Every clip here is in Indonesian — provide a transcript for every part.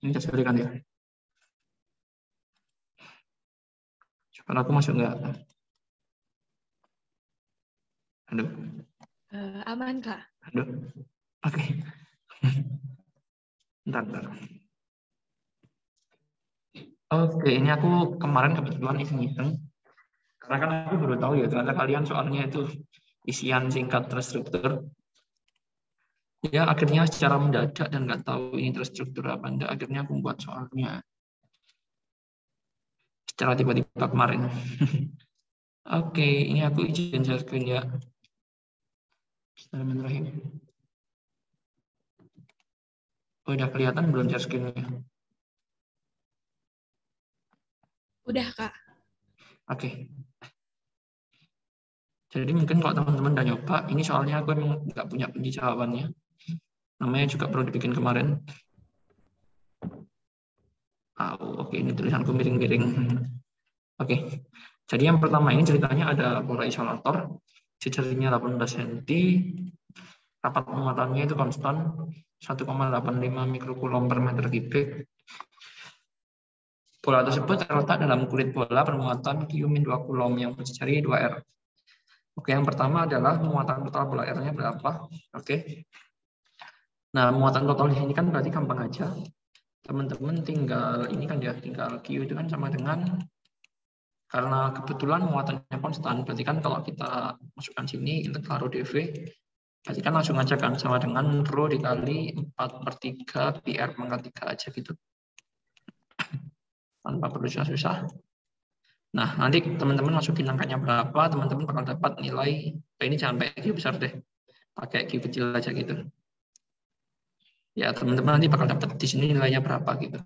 Ini saya berikan ya. Suara aku masuk nggak? Aduh. Aman, Kak. Aduh. Oke. Bentar. Oke, ini aku kemarin kebetulan iseng-iseng. Karena kan aku baru tahu ya, ternyata kalian soalnya itu isian singkat terstruktur. Ya, akhirnya secara mendadak dan nggak tahu ini terstruktur apa enggak, akhirnya aku buat soalnya secara tiba-tiba kemarin. Oke, ini aku izin share screen ya. Bismillahirrahmanirrahim. Oh, udah kelihatan belum share screen-nya? Udah, Kak. Oke. Jadi mungkin kalau teman-teman udah nyoba, ini soalnya aku emang nggak punya kunci jawabannya. Namanya juga perlu dibikin kemarin. Oke, ini tulisanku miring-miring. Oke, jadi yang pertama ini ceritanya ada bola isolator, jarinya 18 cm, rapat muatannya itu konstan 1,85 mikrokulom per meter kubik. Bola tersebut terletak dalam kulit bola bermuatan Q-2 kulom yang berjari 2R. Oke, yang pertama adalah muatan total bola R-nya berapa. Oke. Nah, muatan total di sini kan berarti gampang aja. Teman-teman tinggal ini kan ya, tinggal Q itu kan sama dengan, karena kebetulan muatannya konstan, berarti kan kalau kita masukkan sini integral rho dV, berarti kan langsung aja kan sama dengan rho dikali 4/3 PR pangkat 3 aja gitu. Tanpa perlu susah-susah. Nah, nanti teman-teman masukin angkanya berapa, teman-teman bakal dapat nilai, ini jangan pakai Q besar deh, pakai Q kecil aja gitu. Ya, teman-teman nanti bakal dapat di sini nilainya berapa gitu.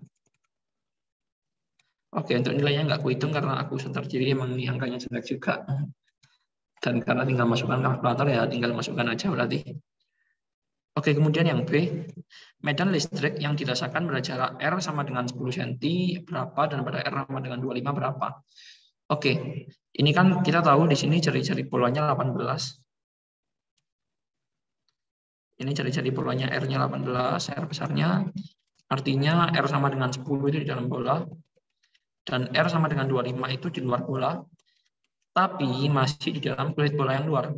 Oke, untuk nilainya nggak kuhitung karena aku setar jadi emang ini angkanya jelek juga. Dan karena tinggal masukkan kalkulator ya tinggal masukkan aja berarti. Oke, kemudian yang B, medan listrik yang dirasakan pada jarak R sama dengan 10 cm berapa dan pada R sama dengan 25 berapa. Oke, ini kan kita tahu di sini jari-jari polanya 18. Ini jari-jari polanya R-nya 18, R besarnya. Artinya R sama dengan 10 itu di dalam bola. Dan R sama dengan 25 itu di luar bola. Tapi masih di dalam kulit bola yang luar.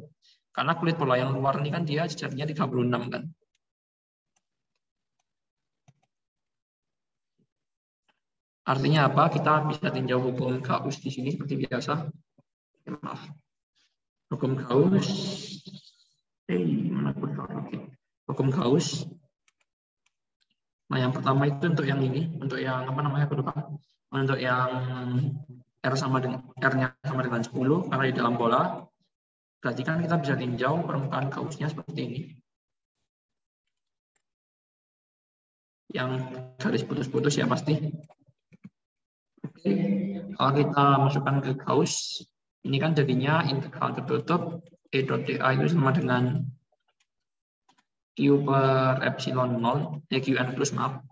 Karena kulit bola yang luar ini kan dia jarinya 36 kan. Artinya apa? Kita bisa tinjau hukum Gauss di sini seperti biasa. Maaf. Hukum Gauss. Mana hukum Gauss. Nah, yang pertama itu untuk yang ini, untuk yang apa namanya? Aku lupa. Untuk yang R sama dengan R-nya sama dengan 10 karena di dalam bola. Berarti kan kita bisa tinjau permukaan Gauss-nya seperti ini. Yang garis putus-putus ya pasti. Oke, kalau kita masukkan ke Gauss, ini kan jadinya integral tertutup E dot dA itu sama dengan Q per epsilon 0, Qn plus maaf,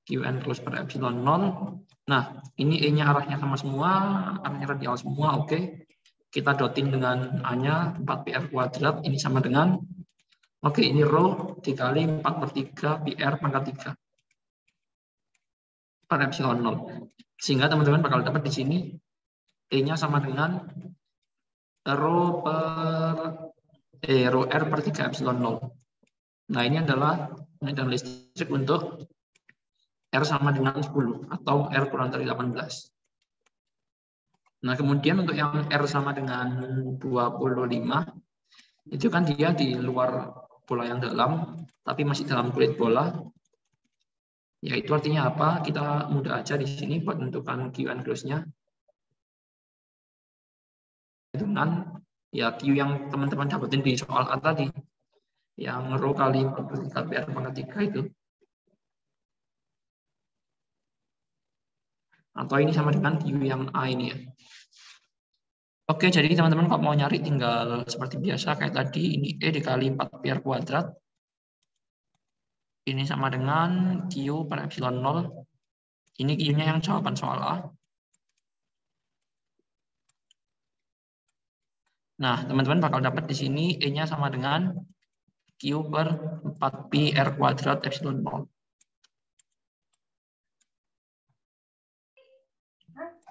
Qn plus per epsilon 0. Nah, ini E-nya arahnya sama semua, arahnya radial semua, oke. Kita dotin dengan A-nya 4PR kuadrat, ini sama dengan, oke, ini rho dikali 4/3 PR pangkat 3. Per epsilon 0. Sehingga teman-teman bakal dapat di sini E-nya sama dengan rho R per 3 epsilon 0. Nah, ini adalah medan listrik untuk R sama dengan 10 atau R kurang dari 18. Nah, kemudian untuk yang R sama dengan 25, itu kan dia di luar bola yang dalam, tapi masih dalam kulit bola. Ya, itu artinya apa? Kita mudah aja di sini buat menentukan Qn close-nya. Dengan ya Q yang teman-teman dapetin di soal A tadi. Yang rho kali 4/3 PR pangkat 3 itu. Atau ini sama dengan Q yang A ini ya. Oke, jadi teman-teman kalau mau nyari tinggal seperti biasa kayak tadi, ini E dikali 4 PR kuadrat. Ini sama dengan Q per epsilon 0. Ini Q-nya yang jawaban soal A. Nah, teman-teman bakal dapat di sini E-nya sama dengan Q per 4 PR kuadrat epsilon 0.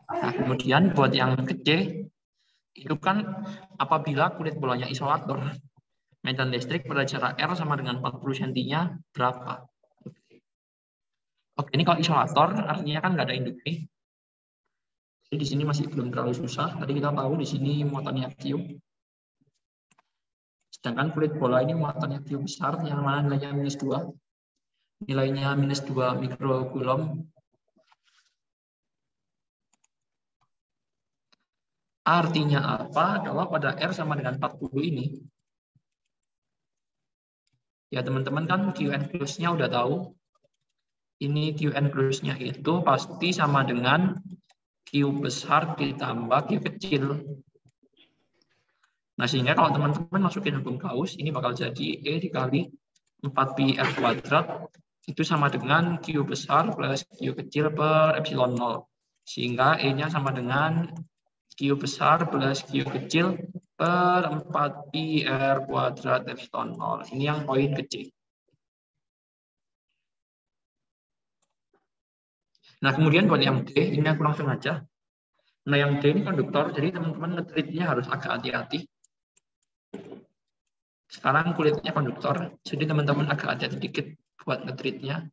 Nah, kemudian buat yang kecil, itu kan apabila kulit bolanya isolator, medan listrik pada jarak R sama dengan 40 cm-nya berapa? Oke, ini kalau isolator artinya kan nggak ada induknya. Jadi di sini masih belum terlalu susah. Tadi kita tahu di sini muatannya Q. Sedangkan kulit bola ini muatannya Q besar, yang mana nilainya -2. Nilainya -2 mikrocoulomb. Artinya apa? Kalau pada R sama dengan 40 ini, ya teman-teman kan Qn plus-nya udah tahu. Ini Qn plus-nya itu pasti sama dengan Q besar ditambah Q kecil. Nah, sehingga kalau teman-teman masukin hukum Gauss, ini bakal jadi E dikali 4pi R kuadrat, itu sama dengan Q besar plus Q kecil per epsilon 0. Sehingga E-nya sama dengan Q besar plus Q kecil per 4pi R kuadrat epsilon 0. Ini yang poin kecil. Nah, kemudian buat yang D, ini aku langsung aja. Nah, yang D ini konduktor, jadi teman-teman nge-treatnya harus agak hati-hati. Sekarang kulitnya konduktor, jadi teman-teman agak hati-hati dikit buat nge-treatnya.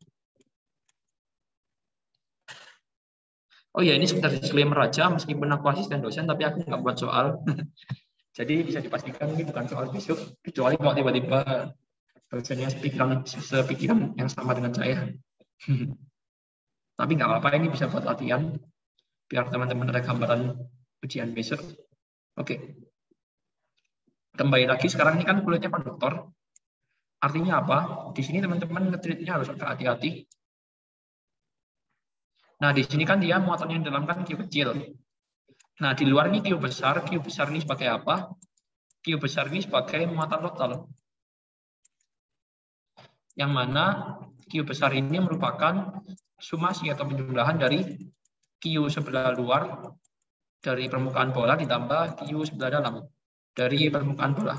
Oh ya, ini sekedar disclaimer aja, meskipun aku asisten dosen, tapi aku nggak buat soal. Jadi bisa dipastikan ini bukan soal besok, kecuali kalau tiba-tiba dosennya sepikiran yang sama dengan saya. Tapi nggak apa-apa, ini bisa buat latihan, biar teman-teman ada gambaran ujian besok. Oke. Kembali lagi, sekarang ini kan kulitnya konduktor. Artinya apa? Di sini teman-teman nge-treatnya harus agak hati-hati. Nah, di sini kan dia muatannya yang dalam kan Q kecil. Nah, di luar ini Q besar ini sebagai apa? Q besar ini sebagai muatan total. Yang mana Q besar ini merupakan sumasi atau penjumlahan dari Q sebelah luar dari permukaan bola ditambah Q sebelah dalam dari permukaan bola.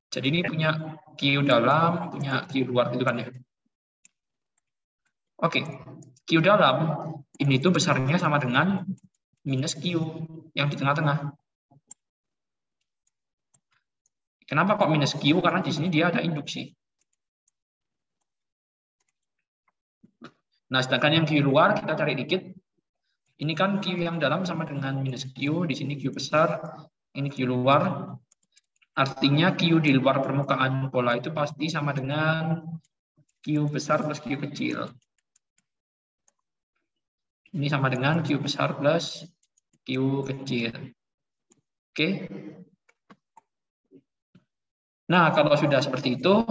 Jadi ini punya Q dalam, punya Q luar gitu kan ya. Oke, Q dalam ini tuh besarnya sama dengan minus Q yang di tengah-tengah. Kenapa kok minus Q? Karena di sini dia ada induksi. Nah, sedangkan yang Q luar kita cari dikit. Ini kan Q yang dalam sama dengan minus Q, di sini Q besar, ini Q luar. Artinya Q di luar permukaan bola itu pasti sama dengan Q besar plus Q kecil. Ini sama dengan Q besar plus Q kecil. Oke. Nah, kalau sudah seperti itu,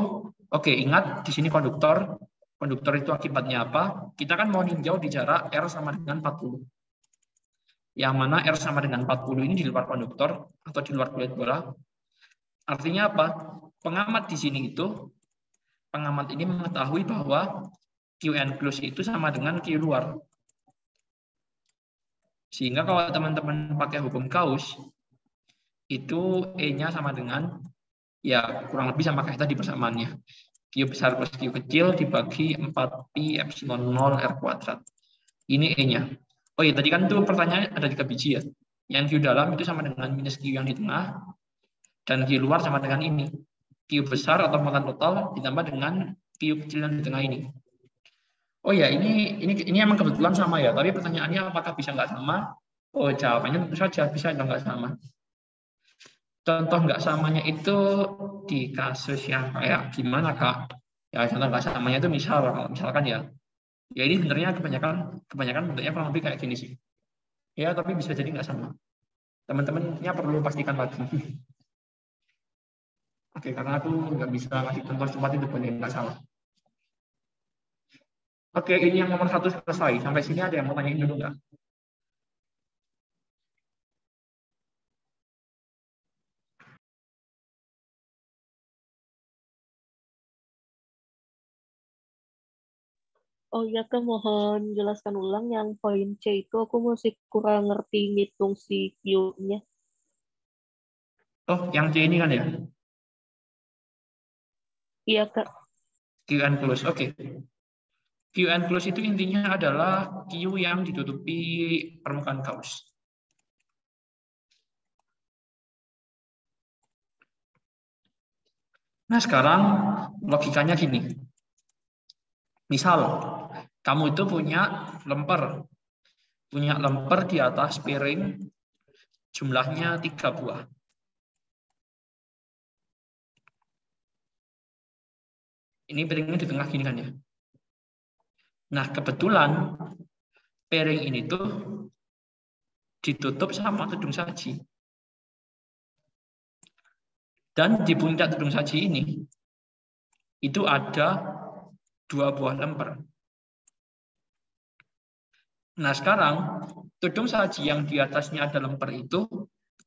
oke, ingat di sini konduktor. Konduktor itu akibatnya apa? Kita kan mau ninjau di jarak R sama dengan 40. Yang mana R sama dengan 40 ini di luar konduktor atau di luar kulit bola. Artinya apa? Pengamat di sini itu, pengamat ini mengetahui bahwa Qn plus itu sama dengan Q luar. Sehingga kalau teman-teman pakai hukum Gauss, itu E-nya sama dengan, ya kurang lebih sama kayak tadi persamaannya. Q besar plus Q kecil dibagi 4pi epsilon 0 R kuadrat. Ini E-nya. Oh iya, tadi kan itu pertanyaannya ada 3 biji ya. Yang Q dalam itu sama dengan minus Q yang di tengah, dan Q luar sama dengan ini. Q besar atau muatan total ditambah dengan Q kecil yang di tengah ini. Oh ya, ini emang kebetulan sama ya, tapi pertanyaannya apakah bisa nggak sama? Oh, jawabannya tentu saja bisa nggak sama. Contoh nggak samanya itu di kasus yang kayak gimana, Kak? Ya, contoh nggak samanya itu misalkan ya ini sebenarnya kebanyakan bentuknya kurang lebih kayak gini sih. Ya, tapi bisa jadi nggak sama. Teman-temannya perlu pastikan lagi. Oke, karena aku nggak bisa ngasih contoh cepat itu boleh nggak salah. Oke, ini yang nomor 1 selesai. Sampai sini ada yang mau tanyain dulu nggak? Oh iya Kak, mohon jelaskan ulang yang poin C itu aku masih kurang ngerti ngitung si Q-nya. Oh, yang C ini kan ya? Iya Kak. Qn plus, oke. Q enclosed itu intinya adalah Q yang ditutupi permukaan Gauss. Nah, sekarang logikanya gini. Misal, kamu itu punya lemper di atas piring, jumlahnya 3 buah. Ini piringnya di tengah gini kan ya. Nah, kebetulan piring ini tuh ditutup sama tudung saji. Dan di puncak tudung saji ini, itu ada 2 buah lemper. Nah, sekarang tudung saji yang di atasnya ada lemper itu,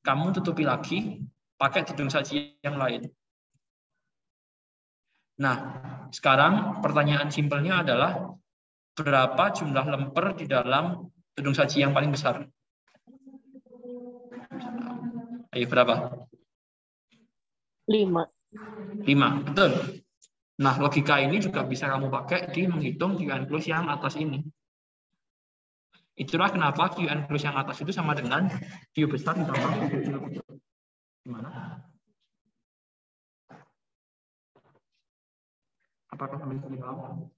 kamu tutupi lagi pakai tudung saji yang lain. Nah, sekarang pertanyaan simpelnya adalah berapa jumlah lemper di dalam tudung saji yang paling besar? Ayo, berapa? 5. 5, betul. Nah, logika ini juga bisa kamu pakai di menghitung Q enclosed yang atas ini. Itulah kenapa Q enclosed yang atas itu sama dengan Q besar ditambah Q kecil. Gimana? Apakah kalian bisa paham?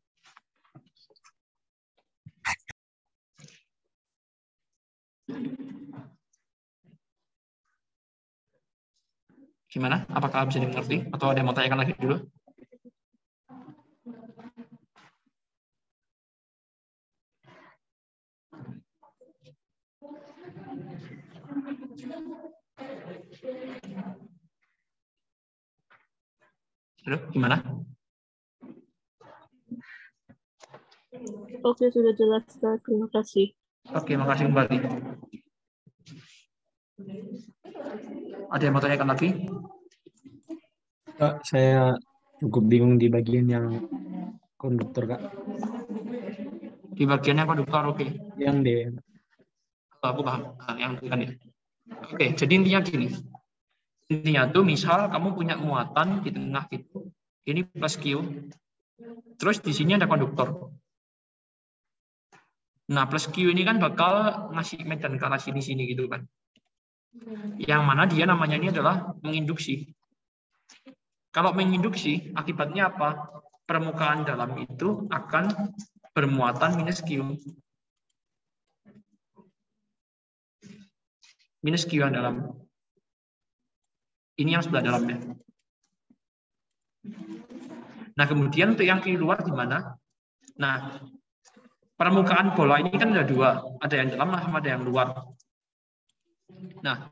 Gimana? Apakah bisa dimengerti? Atau ada yang mau tanyakan lagi dulu? Halo, gimana? Oke, sudah jelas, Kak. Terima kasih. Oke, makasih kembali. Ada yang mau tanyakan lagi? Kak, saya cukup bingung di bagian yang konduktor, Kak. Di bagian yang konduktor, oke. Yang D. Aku paham. Nah, yang itu kan ya. Oke, jadi intinya gini. Intinya tuh misal kamu punya muatan di tengah gitu. Ini plus Q. Terus di sini ada konduktor. Nah, plus Q ini kan bakal ngasih medan ke arah sini-sini gitu kan. Yang mana dia namanya ini adalah menginduksi. Kalau menginduksi, akibatnya apa? Permukaan dalam itu akan bermuatan minus Q. Minus Q yang dalam. Ini yang sebelah dalamnya. Nah, kemudian untuk yang Q luar gimana? Nah, permukaan bola ini kan ada 2. Ada yang dalam sama ada yang luar. Nah,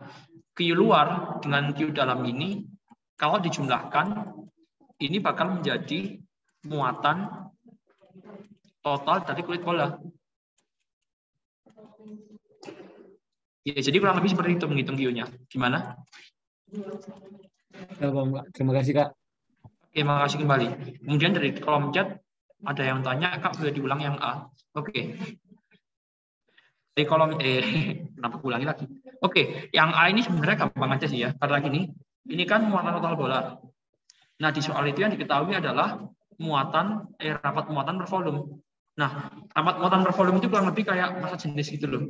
Q luar dengan Q dalam ini, kalau dijumlahkan, ini bakal menjadi muatan total dari kulit bola. Ya, jadi kurang lebih seperti itu menghitung Q-nya. Gimana? Ya, Kak. Terima kasih, Kak. Oke, makasih kembali. Kemudian dari kolom chat, ada yang tanya, Kak, boleh diulang yang A? Oke. Dari kolom kenapa ulangi lagi? Oke, yang A ini sebenarnya gampang aja sih ya. Karena gini, ini kan muatan total bola. Nah, di soal itu yang diketahui adalah rapat muatan per volume. Nah, rapat muatan per volume itu kurang lebih kayak massa jenis gitu loh.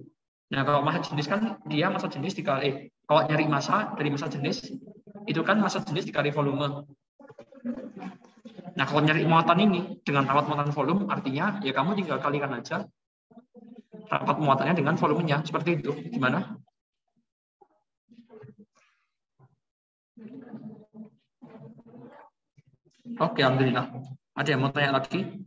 Nah, kalau massa jenis kan dia massa jenis dikali, kalau nyari massa dari massa jenis, itu kan massa jenis dikali volume. Nah, kalau nyari muatan ini dengan rapat muatan volume, artinya ya kamu tinggal kalikan aja rapat muatannya dengan volumenya. Seperti itu. Gimana? Oke, alhamdulillah. Ada yang mau tanya lagi?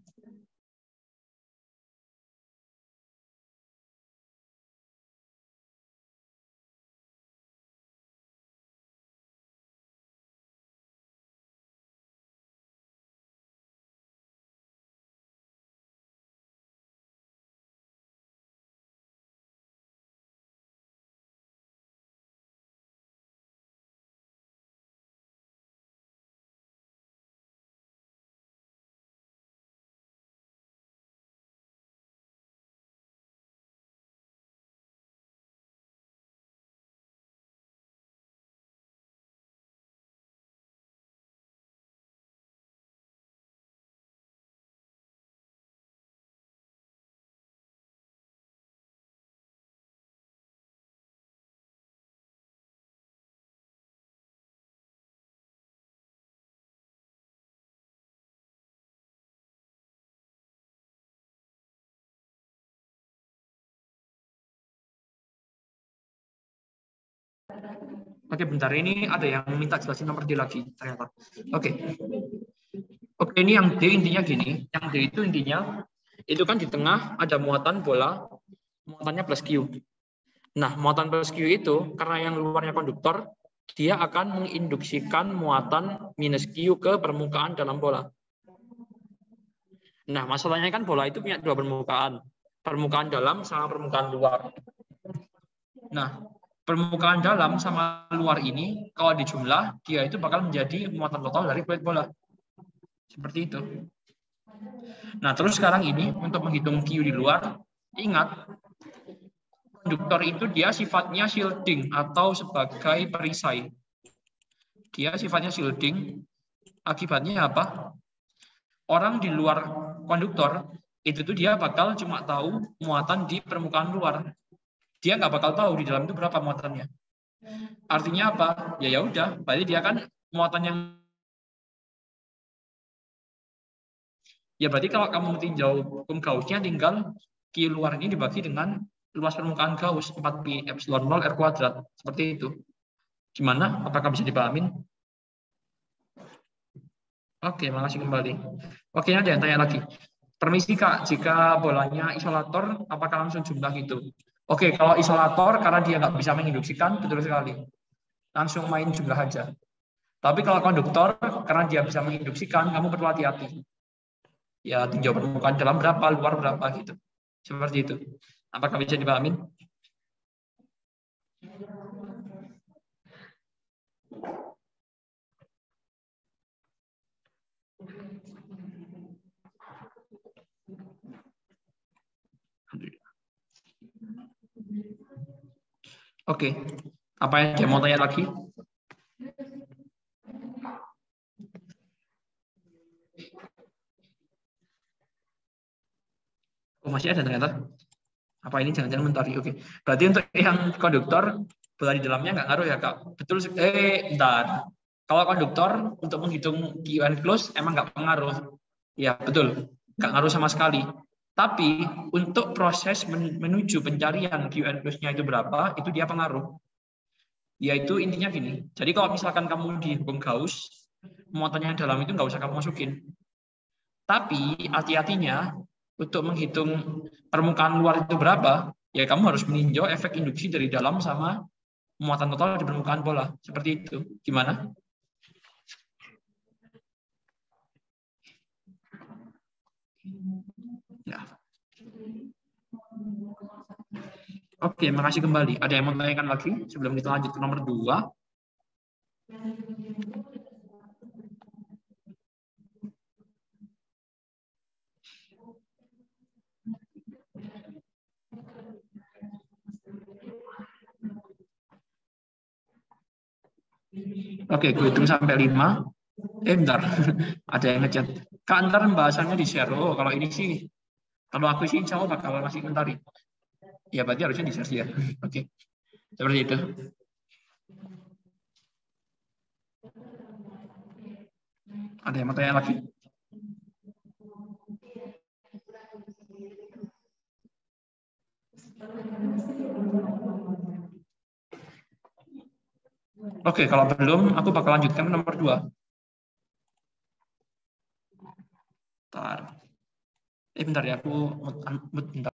Oke, bentar. Ini ada yang minta jelasin nomor D lagi ternyata. Oke. Oke, ini yang D intinya gini. Yang D itu intinya, itu kan di tengah ada muatan bola, muatannya plus Q. Nah, muatan plus Q itu, karena yang luarnya konduktor, dia akan menginduksikan muatan minus Q ke permukaan dalam bola. Nah, masalahnya kan bola itu punya dua permukaan. Permukaan dalam sama permukaan luar. Nah, permukaan dalam sama luar ini, kalau dijumlah, dia itu bakal menjadi muatan total dari kulit bola. Seperti itu. Nah, terus sekarang ini, untuk menghitung Q di luar, ingat, konduktor itu dia sifatnya shielding atau sebagai perisai. Dia sifatnya shielding, akibatnya apa? Orang di luar konduktor, itu tuh dia bakal cuma tahu muatan di permukaan luar. Dia nggak bakal tahu di dalam itu berapa muatannya. Artinya apa? Ya udah, berarti dia kan muatan yang berarti kalau kamu tinjau hukum Gauss-nya tinggal Q luar ini dibagi dengan luas permukaan Gauss 4pi epsilon 0 R kuadrat. Seperti itu. Gimana? Apakah bisa dipahamin? Oke, makasih kembali. Oke, ada yang tanya lagi. Permisi Kak, jika bolanya isolator, apakah langsung jumlah itu? Oke, kalau isolator karena dia nggak bisa menginduksikan, betul sekali. Langsung main jumlah aja. Tapi kalau konduktor, karena dia bisa menginduksikan, kamu perlu hati-hati. Ya, tinjau permukaan dalam berapa, luar berapa gitu. Seperti itu. Apakah bisa dipahamin? Oke. Apa yang dia mau tanya lagi? Oh, masih ada ternyata. Apa ini jangan-jangan mentari? Oke. Berarti untuk yang konduktor, bola di dalamnya nggak ngaruh ya, Kak? Betul. Bentar. Kalau konduktor, untuk menghitung Q and close, emang nggak pengaruh. Ya, betul. Nggak ngaruh sama sekali. Tapi, untuk proses menuju pencarian Q and close-nya itu berapa, itu dia pengaruh. Yaitu intinya gini. Jadi kalau misalkan kamu di hukum Gauss, muatannya dalam itu nggak usah kamu masukin. Tapi, hati-hatinya, untuk menghitung permukaan luar itu berapa, ya kamu harus meninjau efek induksi dari dalam sama muatan total di permukaan bola. Seperti itu. Gimana? Ya. Oke, makasih kembali. Ada yang mau tanyakan lagi sebelum kita lanjut ke nomor 2? Oke, gue hitung sampai 5. Bentar. Ada yang ngechat. Kak, ntar pembahasannya di-share. Oh, kalau ini sih, kalau aku sih insya Allah bakal masih mentari. Ya, berarti harusnya di-share sih ya. Oke. Seperti itu. Ada yang mau tanya lagi? Oke, kalau belum, aku bakal lanjutkan ke nomor 2. Bentar. Bentar ya, aku bentar.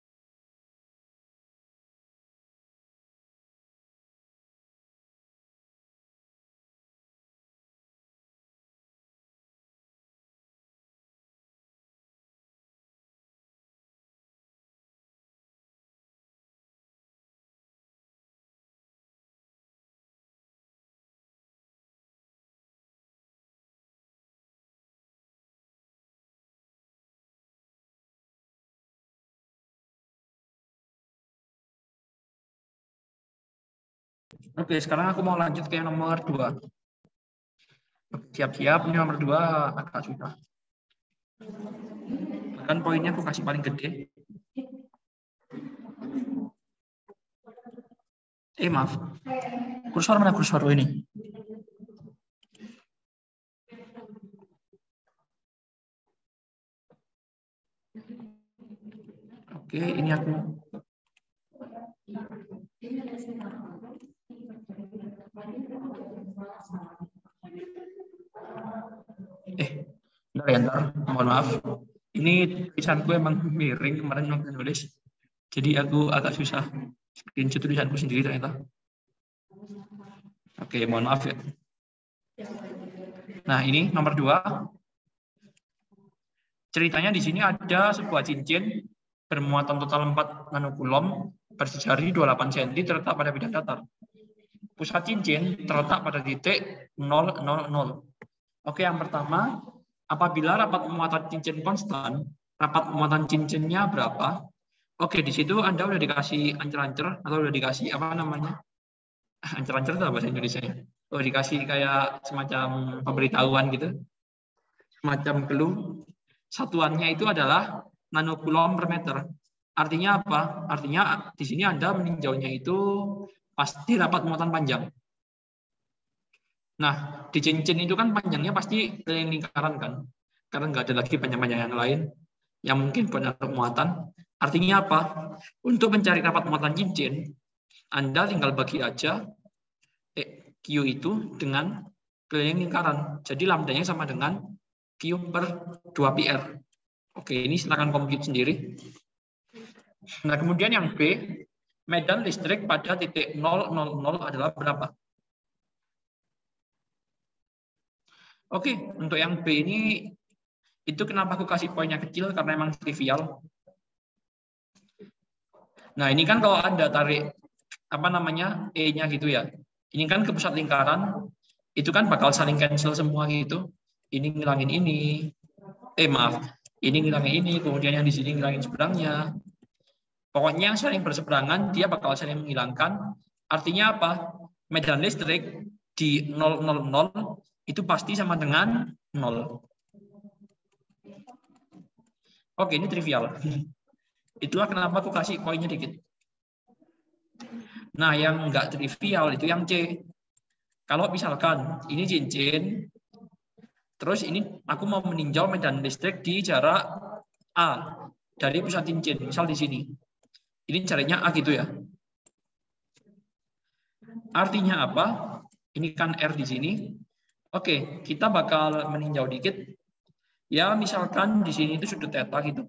Oke, sekarang aku mau lanjut ke yang nomor 2. Siap-siap, ini nomor 2 agak susah. Bahkan poinnya aku kasih paling gede. Maaf. Kursor mana kursor ini? Oke, ini aku. Bentar ya, mohon maaf. Ini tulisanku emang miring kemarin waktu nulis. Jadi aku agak susah screenshot tulisanku sendiri ternyata. Oke, mohon maaf ya. Nah, ini nomor 2. Ceritanya di sini ada sebuah cincin bermuatan total 4 nanokulom bersejari 28 cm terletak pada bidang datar. Pusat cincin terletak pada titik 000. Oke, yang pertama, apabila rapat muatan cincin konstan, rapat muatan cincinnya berapa? Oke, di situ Anda udah dikasih ancer-ancer atau udah dikasih apa namanya? Ancer-ancer itu bahasa Indonesia-nya. Oh, dikasih kayak semacam pemberitahuan gitu. Semacam clue. Satuannya itu adalah nanokulom per meter. Artinya apa? Artinya di sini Anda meninjaunya itu pasti rapat muatan panjang. Nah, di cincin itu kan panjangnya pasti keliling lingkaran kan? Karena nggak ada lagi panjang-panjang yang lain yang mungkin buat muatan. Artinya apa? Untuk mencari rapat muatan cincin, Anda tinggal bagi aja Q itu dengan keliling lingkaran. Jadi lambdanya sama dengan Q per 2πr. Oke, ini silakan compute sendiri. Nah, kemudian yang B, medan listrik pada titik 000 adalah berapa? Oke, untuk yang B ini, itu kenapa aku kasih poinnya kecil, karena emang trivial. Nah, ini kan kalau Anda tarik, apa namanya, E-nya gitu ya. Ini kan ke pusat lingkaran, itu kan bakal saling cancel semua gitu. Ini ngilangin ini, ini ngilangin ini, kemudian yang di sini ngilangin seberangnya. Pokoknya yang saling berseberangan, dia bakal saling menghilangkan. Artinya apa? Medan listrik di 000 itu pasti sama dengan 0. Oke, ini trivial. Itulah kenapa aku kasih poinnya dikit. Nah, yang enggak trivial itu yang C. Kalau misalkan ini cincin, terus ini aku mau meninjau medan listrik di jarak A dari pusat cincin, misal di sini. Ini jaraknya A gitu ya. Artinya apa? Ini kan R di sini. Oke, kita bakal meninjau dikit. Ya, misalkan di sini itu sudut theta gitu.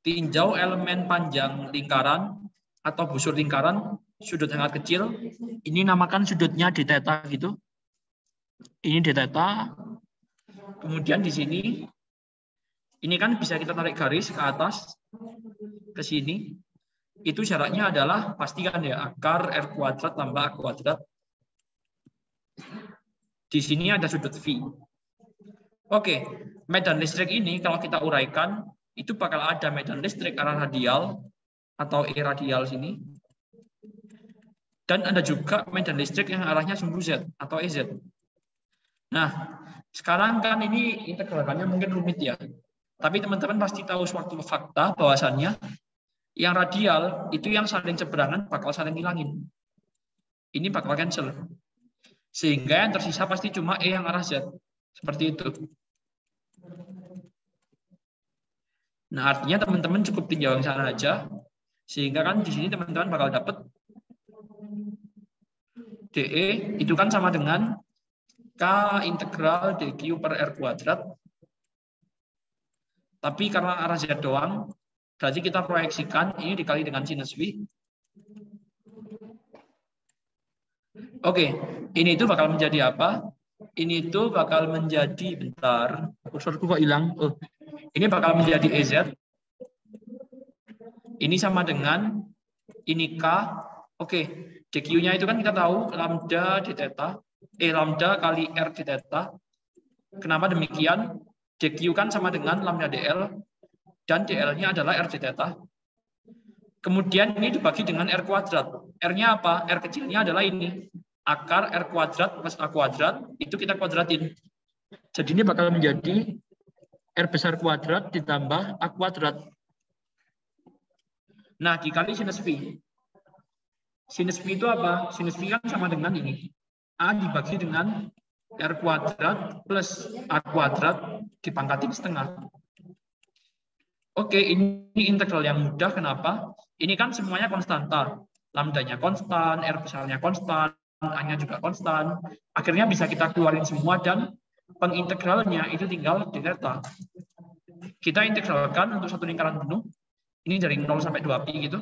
Tinjau elemen panjang lingkaran atau busur lingkaran, sudut sangat kecil. Ini namakan sudutnya d theta gitu. Ini d theta. Kemudian di sini, ini kan bisa kita tarik garis ke atas, ke sini. Itu jaraknya adalah, pastikan ya, akar R kuadrat tambah A kuadrat. Di sini ada sudut V. Oke, medan listrik ini kalau kita uraikan, itu bakal ada medan listrik arah radial atau E radial sini. Dan ada juga medan listrik yang arahnya sumbu Z atau EZ. Nah, sekarang kan ini integralnya mungkin rumit ya. Tapi teman-teman pasti tahu suatu fakta bahwasannya yang radial itu yang saling seberangan bakal saling hilangin. Ini bakal cancel. Sehingga yang tersisa pasti cuma E yang arah Z. Seperti itu. Nah, artinya teman-teman cukup tinjau yang sana aja. Sehingga kan di sini teman-teman bakal dapat DE itu kan sama dengan K integral DQ per R kuadrat. Tapi karena arah Z doang, berarti kita proyeksikan ini dikali dengan sinus V. Oke, ini itu bakal menjadi apa? Ini itu bakal menjadi, bentar, kursorku kok hilang. Oh, ini bakal menjadi EZ. Ini sama dengan ini K. Oke, DQ-nya itu kan kita tahu lambda d theta, lambda kali R d theta. Kenapa demikian? DQ kan sama dengan lambda DL dan DL-nya adalah R d theta. Kemudian ini dibagi dengan R kuadrat. R-nya apa? R kecilnya adalah ini. Akar R kuadrat plus A kuadrat, itu kita kuadratin. Jadi ini bakal menjadi R besar kuadrat ditambah A kuadrat. Nah, dikali sinus V. Sinus V itu apa? Sinus V kan sama dengan ini. A dibagi dengan R kuadrat plus A kuadrat dipangkatin setengah. Oke, ini integral yang mudah. Kenapa? Ini kan semuanya konstanta. Lambdanya konstan, R besarnya konstan, A-nya juga konstan. Akhirnya bisa kita keluarin semua dan pengintegralnya itu tinggal ditheta. Kita integralkan untuk satu lingkaran penuh. Ini dari 0 sampai 2pi gitu.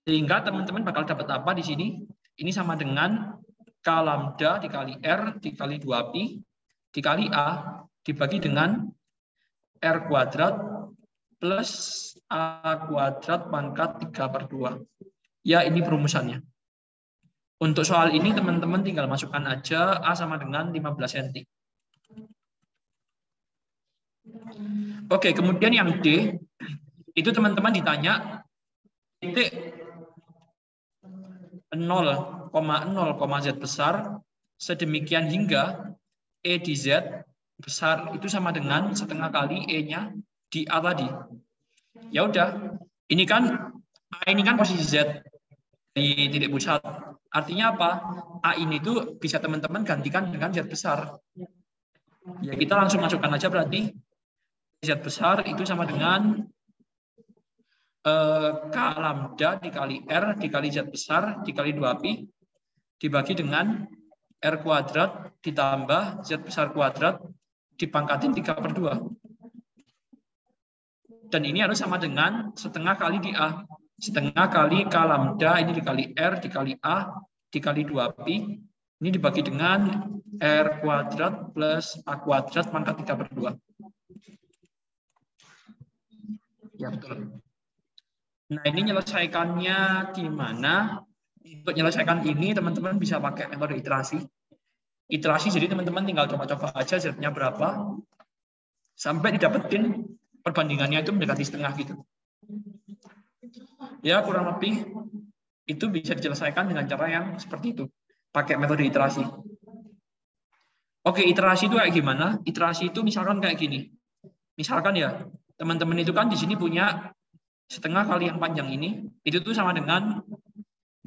Sehingga teman-teman bakal dapat apa di sini? Ini sama dengan K lambda dikali R dikali 2pi dikali A dibagi dengan R kuadrat plus A kuadrat pangkat 3/2. Ya, ini perumusannya. Untuk soal ini teman-teman tinggal masukkan aja A sama dengan 15 cm. Oke, kemudian yang D, itu teman-teman ditanya titik 0,0, Z besar sedemikian hingga E di Z besar itu sama dengan setengah kali E-nya di A tadi. Ya udah, ini kan A ini kan posisi Z di titik pusat. Artinya apa? A ini tuh bisa teman-teman gantikan dengan Z besar. Ya kita langsung masukkan aja berarti Z besar itu sama dengan K lambda dikali R dikali Z besar dikali 2pi dibagi dengan R kuadrat ditambah Z besar kuadrat dipangkatin 3/2. Dan ini harus sama dengan setengah kali di A. Setengah kali K lambda ini dikali R dikali A dikali 2pi. Ini dibagi dengan R kuadrat plus A kuadrat pangkat 3/2. Ya betul. Nah, ini menyelesaikannya gimana? Untuk menyelesaikan ini, teman-teman bisa pakai metode iterasi. Iterasi, jadi teman-teman tinggal coba-coba aja Z-nya berapa, sampai didapetin perbandingannya itu mendekati setengah gitu. Ya, kurang lebih itu bisa diselesaikan dengan cara yang seperti itu. Pakai metode iterasi. Oke, iterasi itu kayak gimana? Iterasi itu misalkan kayak gini. Misalkan ya, teman-teman itu kan di sini punya setengah kali yang panjang ini, itu tuh sama dengan,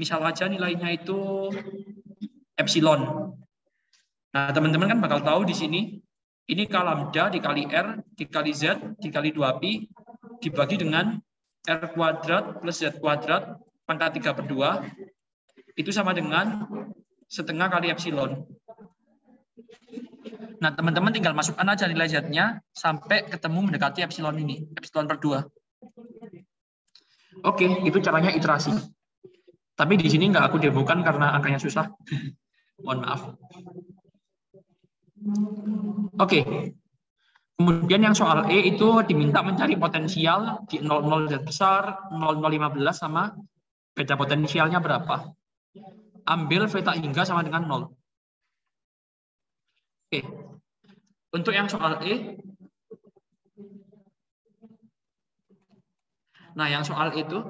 misal aja nilainya itu epsilon. Nah, teman-teman kan bakal tahu di sini, ini K lambda dikali R dikali Z dikali 2pi dibagi dengan R kuadrat plus Z kuadrat pangkat 3/2, itu sama dengan setengah kali epsilon. Nah, teman-teman tinggal masukkan aja nilai Z-nya sampai ketemu mendekati epsilon ini, epsilon per 2. Oke, itu caranya iterasi. Tapi di sini nggak aku demokan karena angkanya susah. Mohon maaf. Oke. Kemudian yang soal E itu diminta mencari potensial di 00 Z besar, 0015 sama beda potensialnya berapa. Ambil veta hingga sama dengan 0. Oke. Untuk yang soal E, nah yang soal itu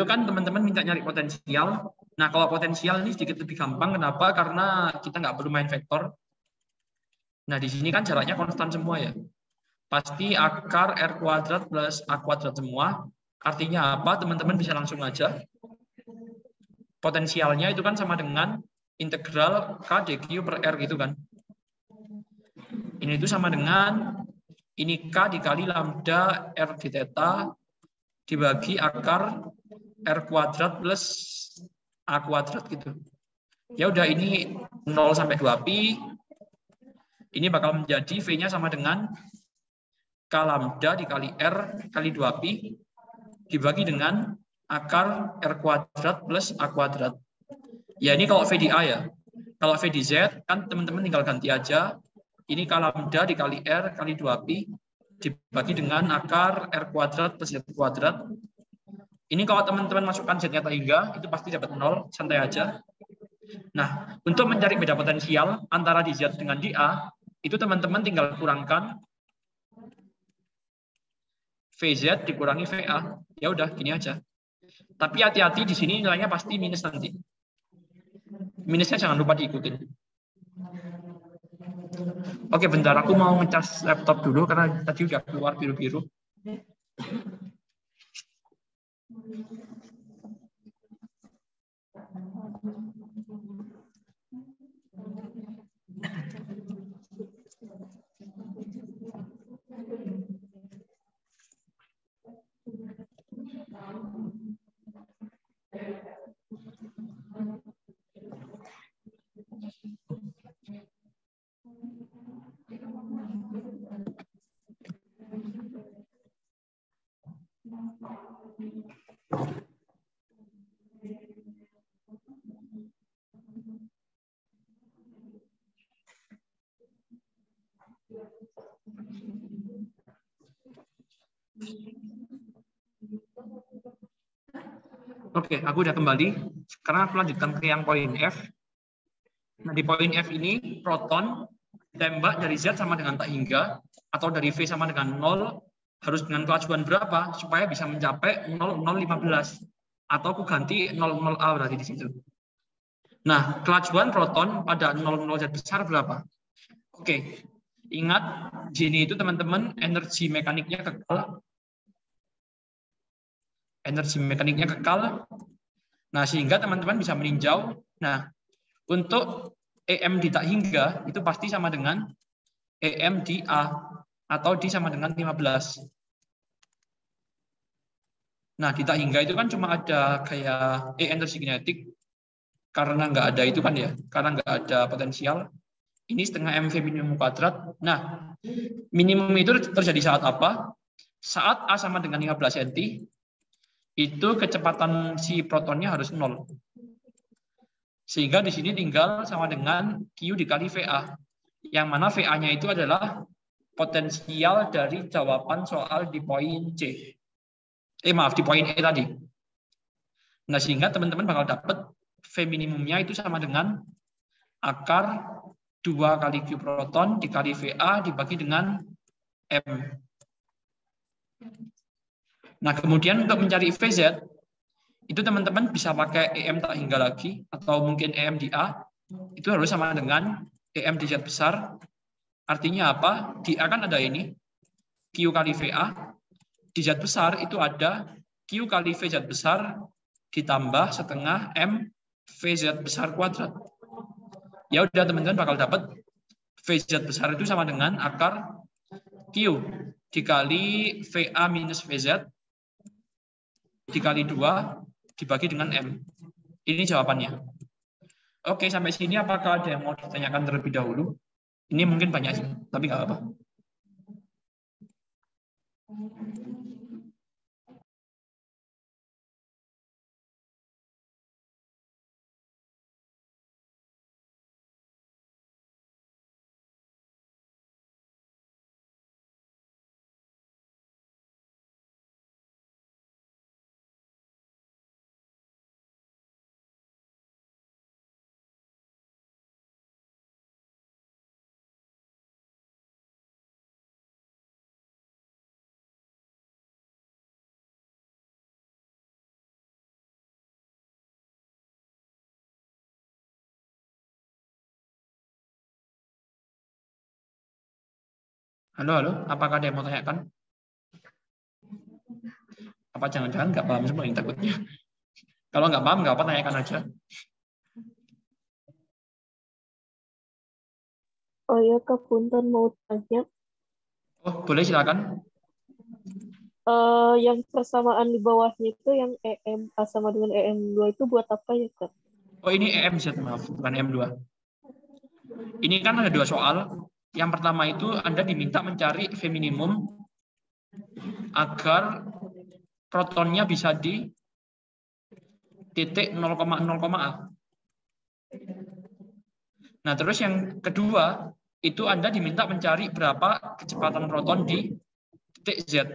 kan teman-teman minta nyari potensial. Nah, kalau potensial ini sedikit lebih gampang. Kenapa? Karena kita nggak perlu main vektor. Nah, di sini kan jaraknya konstan semua ya. Pasti akar R kuadrat plus A kuadrat semua. Artinya apa? Teman-teman bisa langsung aja. Potensialnya itu kan sama dengan integral K dQ per R gitu kan. Ini itu sama dengan ini K dikali lambda R di theta dibagi akar R kuadrat plus A kuadrat gitu. Ya udah, ini 0 sampai 2pi. Ini bakal menjadi V-nya sama dengan K lambda dikali R kali 2pi dibagi dengan akar R kuadrat plus A kuadrat. Ya, ini kalau V di A ya. Kalau V di Z, kan teman-teman tinggal ganti aja. Ini K lambda dikali R kali 2pi dibagi dengan akar R kuadrat plus Z kuadrat. Ini kalau teman-teman masukkan Z-nya hingga, itu pasti dapat 0, santai aja. Nah, untuk mencari beda potensial antara di Z dengan di A, itu teman-teman tinggal kurangkan VZ dikurangi VA. Ya udah, gini aja. Tapi hati-hati, di sini nilainya pasti minus nanti. Minusnya jangan lupa diikutin. Oke, bentar, aku mau ngecas laptop dulu karena tadi udah keluar biru-biru. Oke, aku udah kembali. Sekarang aku lanjutkan ke yang poin F. Nah, di poin F ini, proton tembak dari Z sama dengan tak hingga, atau dari V sama dengan 0, harus dengan kelajuan berapa supaya bisa mencapai 0,015. Atau aku ganti 00A berarti di situ. Nah, kelajuan proton pada 00 Z besar berapa? Oke, ingat, gini itu teman-teman energi mekaniknya kekal. Energi mekaniknya kekal. Nah, sehingga teman-teman bisa meninjau. Nah, untuk EM di tak hingga itu pasti sama dengan EM di A atau D sama dengan 15. Nah, di tak hingga itu kan cuma ada kayak E energi kinetik. Karena nggak ada itu kan ya, karena nggak ada potensial. Ini setengah MV minimum kuadrat. Nah, minimum itu terjadi saat apa? Saat A sama dengan 15 cm, itu kecepatan si protonnya harus 0. Sehingga di sini tinggal sama dengan Q dikali VA. Yang mana VA-nya itu adalah potensial dari jawaban soal di poin C. Maaf, di poin E tadi. Nah, sehingga teman-teman bakal dapat V minimumnya itu sama dengan akar 2 kali Q proton dikali VA dibagi dengan M. Nah, kemudian untuk mencari VZ, itu teman-teman bisa pakai EM tak hingga lagi, atau mungkin EM di A, itu harus sama dengan EM di Z besar. Artinya apa? Di A kan ada ini, Q kali VA, di Z besar itu ada Q kali VZ besar, ditambah setengah M VZ besar kuadrat. Ya udah teman-teman bakal dapat VZ besar itu sama dengan akar Q dikali VA minus VZ dikali 2 dibagi dengan M. Ini jawabannya. Oke, sampai sini apakah ada yang mau ditanyakan terlebih dahulu? Ini mungkin banyak sih, tapi nggak apa. Halo, apakah ada yang mau tanyakan? Apa jangan-jangan nggak paham semua yang takutnya? Kalau nggak paham, nggak apa, tanyakan aja. Oh ya, Kak Punten mau tanya. Oh, boleh silakan. Yang persamaan di bawahnya itu yang EM A sama dengan EM2 itu buat apa ya, Kak? Oh, ini EMZ, maaf, bukan EM2. Ini kan ada 2 soal. Yang pertama itu Anda diminta mencari V minimum agar protonnya bisa di titik 0,0, A. Nah, terus yang kedua, itu Anda diminta mencari berapa kecepatan proton di titik Z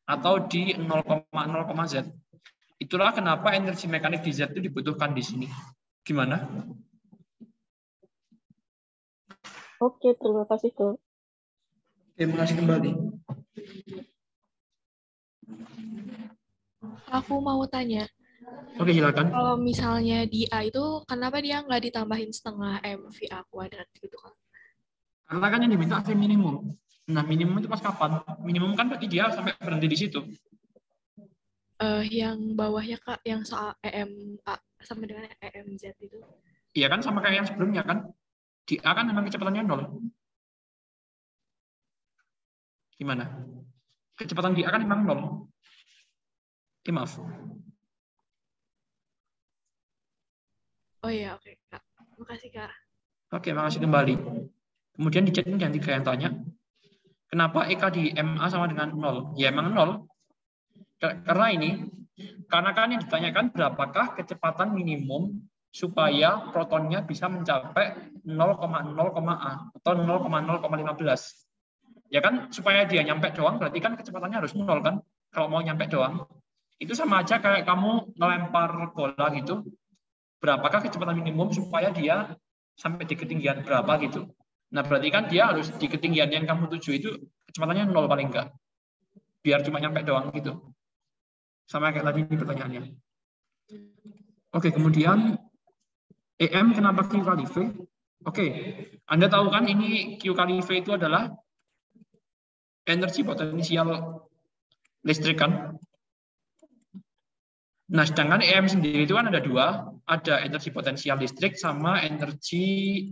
atau di 0,0, Z. Itulah kenapa energi mekanik di Z itu dibutuhkan di sini. Gimana? Oke, terima kasih, Kak. Terima kasih kembali. Aku mau tanya, Oke, silakan. kalau misalnya di A itu kenapa dia nggak ditambahin setengah MVA kuadrat gitu kan? Karena kan yang diminta V minimum. Nah, minimum itu pas kapan? Minimum kan berarti dia sampai berhenti di situ. Yang bawahnya Kak, yang soal EMA sama dengan EMZ itu. Iya kan, sama kayak yang sebelumnya kan. Di A kan memang kecepatannya 0. Gimana? Kecepatan di A kan memang 0. Maaf. Oh iya, oke Kak. Makasih Kak. Oke, makasih kembali. Kemudian di chat ini yang 3 yang tanya, kenapa EK di MA sama dengan 0? Ya emang 0. Karena kan yang ditanyakan berapakah kecepatan minimum supaya protonnya bisa mencapai 0,0, A atau 0,015. Ya kan, supaya dia nyampe doang, berarti kan kecepatannya harus 0 kan? Kalau mau nyampe doang. Itu sama aja kayak kamu melempar bola gitu. Berapakah kecepatan minimum supaya dia sampai di ketinggian berapa gitu. Nah, berarti kan dia harus di ketinggian yang kamu tuju itu kecepatannya 0 paling enggak. Biar cuma nyampe doang gitu. Sama kayak tadi di pertanyaannya. Oke, kemudian EM kenapa Q kali V? Oke, Anda tahu kan ini Q kali V itu adalah energi potensial listrik kan? Nah, sedangkan EM sendiri itu kan ada dua, ada energi potensial listrik sama energi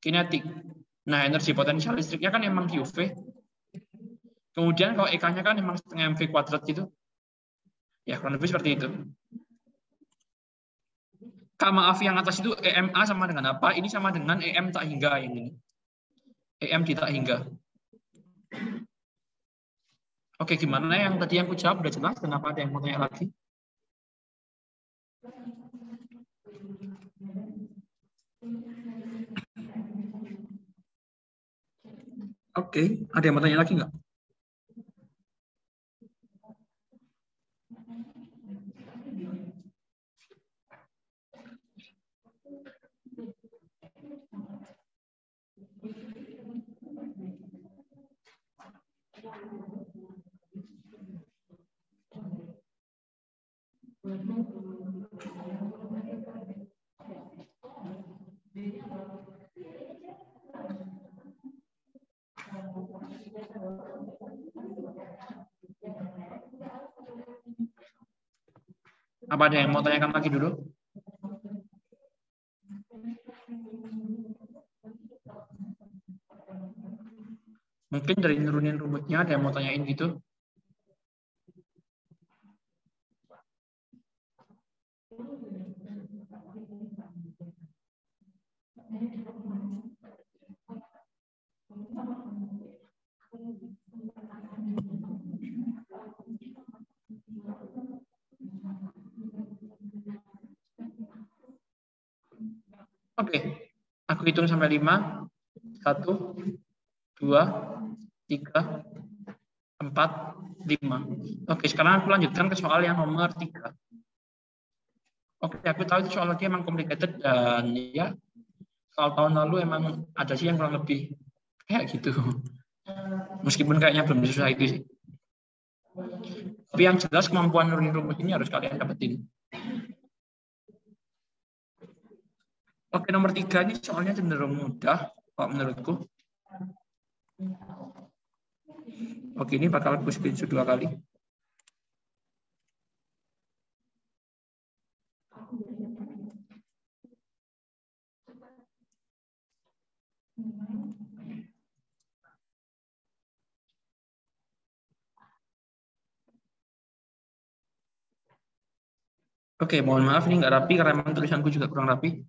kinetik. Nah, energi potensial listriknya kan emang QV. Kemudian kalau EK-nya kan emang setengah MV kuadrat gitu. Ya, kurang lebih seperti itu. Kak, maaf, yang atas itu EMA sama dengan apa? Ini sama dengan EM tak hingga ini. EM di tak hingga. Oke, gimana yang tadi yang aku jawab udah jelas? Kenapa ada yang mau tanya lagi? Oke, ada yang mau tanya lagi nggak? Apa ada yang mau tanyakan lagi dulu? Mungkin dari nurunin rumusnya ada yang mau tanyain gitu? Oke, aku hitung sampai 5. 1, 2, 3, 4, 5. Oke, sekarang aku lanjutkan ke soal yang nomor 3. Oke, aku tahu itu soal lagi emang complicated dan ya soal tahun lalu emang ada sih yang kurang lebih kayak gitu. Meskipun kayaknya belum susah itu sih. Tapi yang jelas kemampuan nurunin rumus ini harus kalian dapetin. Oke, nomor 3 ini soalnya cenderung mudah, kalau menurutku. Oke, ini bakal aku screenshot 2 kali. Oke, mohon maaf ini nggak rapi karena memang tulisanku juga kurang rapi.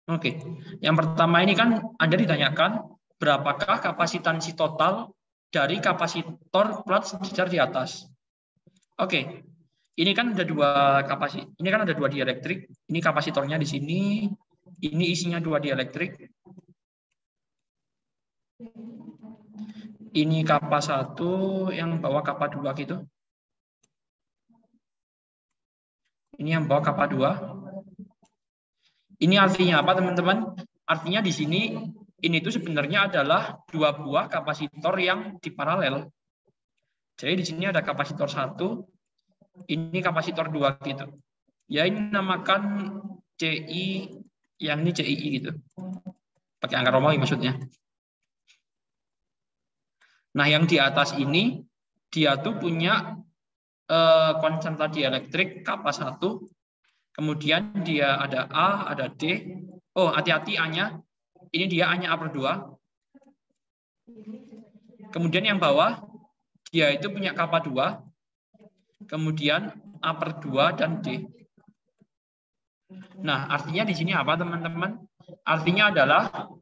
Oke, yang pertama ini kan Anda ditanyakan berapakah kapasitansi total dari kapasitor plat sejajar di atas. Oke, ini kan ada dua dielektrik. Ini kapasitornya di sini. Ini isinya 2 dielektrik. Ini kapa 1 yang bawa kapa 2 gitu. Ini yang bawa kapa 2. Ini artinya apa, teman-teman? Artinya di sini ini tuh sebenarnya adalah 2 buah kapasitor yang diparalel. Jadi di sini ada kapasitor 1, ini kapasitor 2 gitu. Ya ini namakan CI, yang ini CII gitu. Pakai angka Romawi maksudnya. Nah, yang di atas ini dia tuh punya konsentrasi dielektrik kapa 1. Kemudian dia ada A, ada D. Oh, hati-hati A-nya. Ini dia A-nya A/2. Kemudian yang bawah, dia itu punya kapa 2. Kemudian A/2 dan D. Nah, artinya di sini apa, teman-teman? Artinya adalah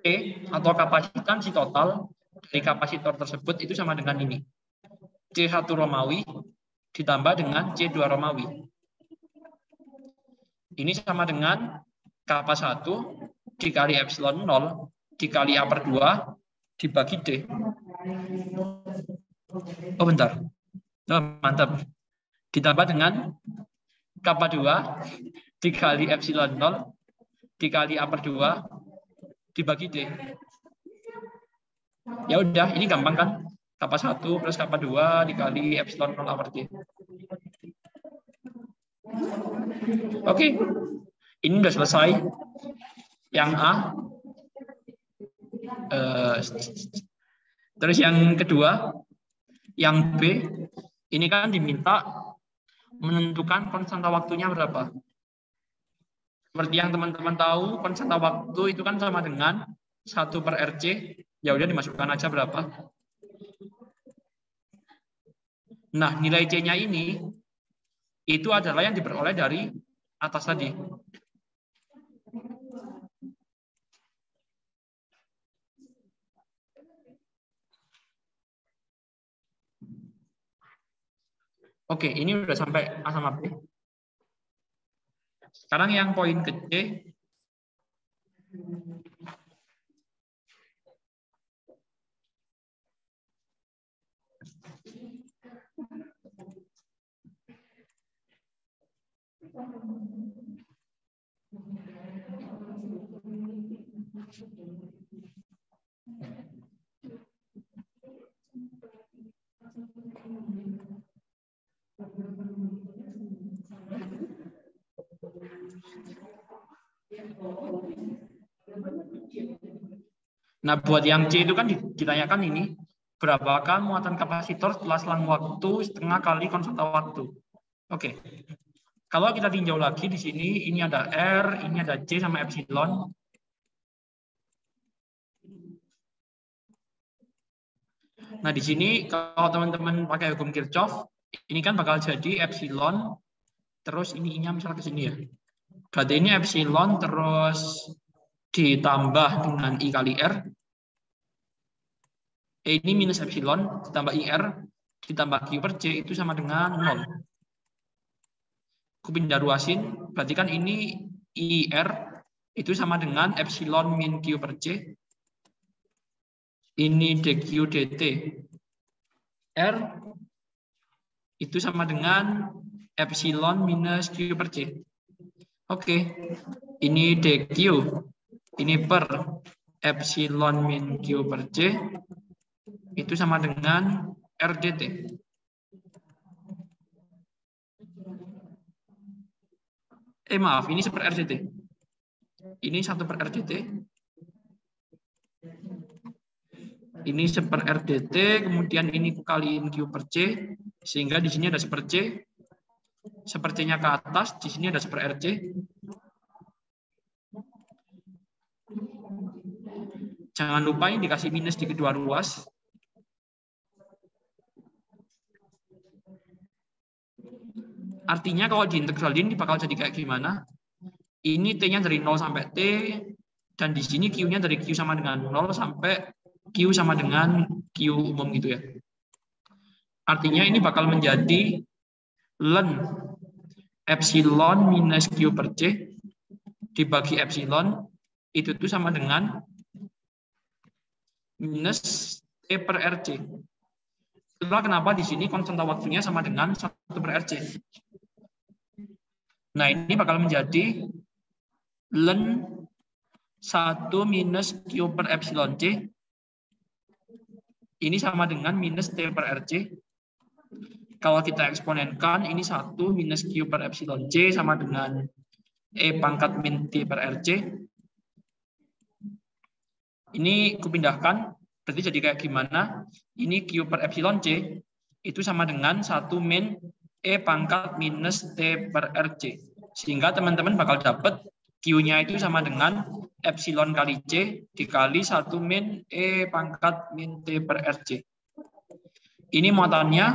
P atau kapasitansi total dari kapasitor tersebut itu sama dengan ini. C1 Romawi ditambah dengan C2 Romawi. Ini sama dengan kapa 1 dikali epsilon 0 dikali A/2 dibagi D. Oh, bentar. Oh, mantap. Ditambah dengan kappa 2 dikali epsilon 0 dikali A per 2 dibagi D. Ya udah, ini gampang kan? Kappa 1 plus kappa 2 dikali epsilon 0 A per D. Oke. Ini udah selesai. Yang A. Terus yang kedua, yang B, ini kan diminta menentukan konstanta waktunya berapa. Seperti yang teman-teman tahu, konstanta waktu itu kan sama dengan 1 per RC. Ya udah dimasukkan aja berapa. Nah, nilai C-nya ini itu adalah yang diperoleh dari atas tadi. Oke, ini udah sampai A sama B. Sekarang yang poin ke C. Nah, buat yang C itu kan ditanyakan ini, berapakah muatan kapasitor setelah selang waktu setengah kali konstanta waktu. Oke. Kalau kita tinjau lagi di sini, ini ada R, ini ada C sama epsilon. Nah, di sini kalau teman-teman pakai hukum Kirchhoff, ini kan bakal jadi epsilon, terus ini I-nya misalnya ke sini ya. Berarti ini epsilon terus ditambah dengan I kali R. Ini minus epsilon ditambah IR ditambah Q per C itu sama dengan 0. Aku pindah ruasin, berarti kan ini IR itu sama dengan epsilon min Q per C. Ini dQ dt. R itu sama dengan epsilon minus Q per C. Oke, ini dQ. Ini per epsilon min Q per C. Itu sama dengan RDT. Maaf, ini 1 per RDT. Ini 1 per RDT. Ini 1 per RDT, kemudian ini kaliin Q per C, sehingga di sini ada 1 per C. 1 per C-nya ke atas, di sini ada 1 per RC. Jangan lupa ini dikasih minus di kedua ruas. Artinya kalau diintegralin bakal jadi kayak gimana? Ini T-nya dari 0 sampai T, dan di sini Q-nya dari Q sama dengan 0 sampai Q sama dengan Q umum gitu ya. Artinya ini bakal menjadi ln epsilon minus Q per C dibagi epsilon, itu tuh sama dengan minus T per RC. Itulah kenapa di sini konstanta waktunya sama dengan 1 per RC. Nah, ini bakal menjadi ln 1 minus Q per epsilon C. Ini sama dengan minus T per RC. Kalau kita eksponenkan, ini 1 minus Q per epsilon C sama dengan E pangkat min T per RC. Ini kupindahkan, berarti jadi kayak gimana? Ini Q per epsilon C, itu sama dengan 1 min E pangkat minus T per RC. Sehingga teman-teman bakal dapat Q-nya itu sama dengan epsilon kali C dikali 1 min E pangkat min T per RC. Ini muatannya.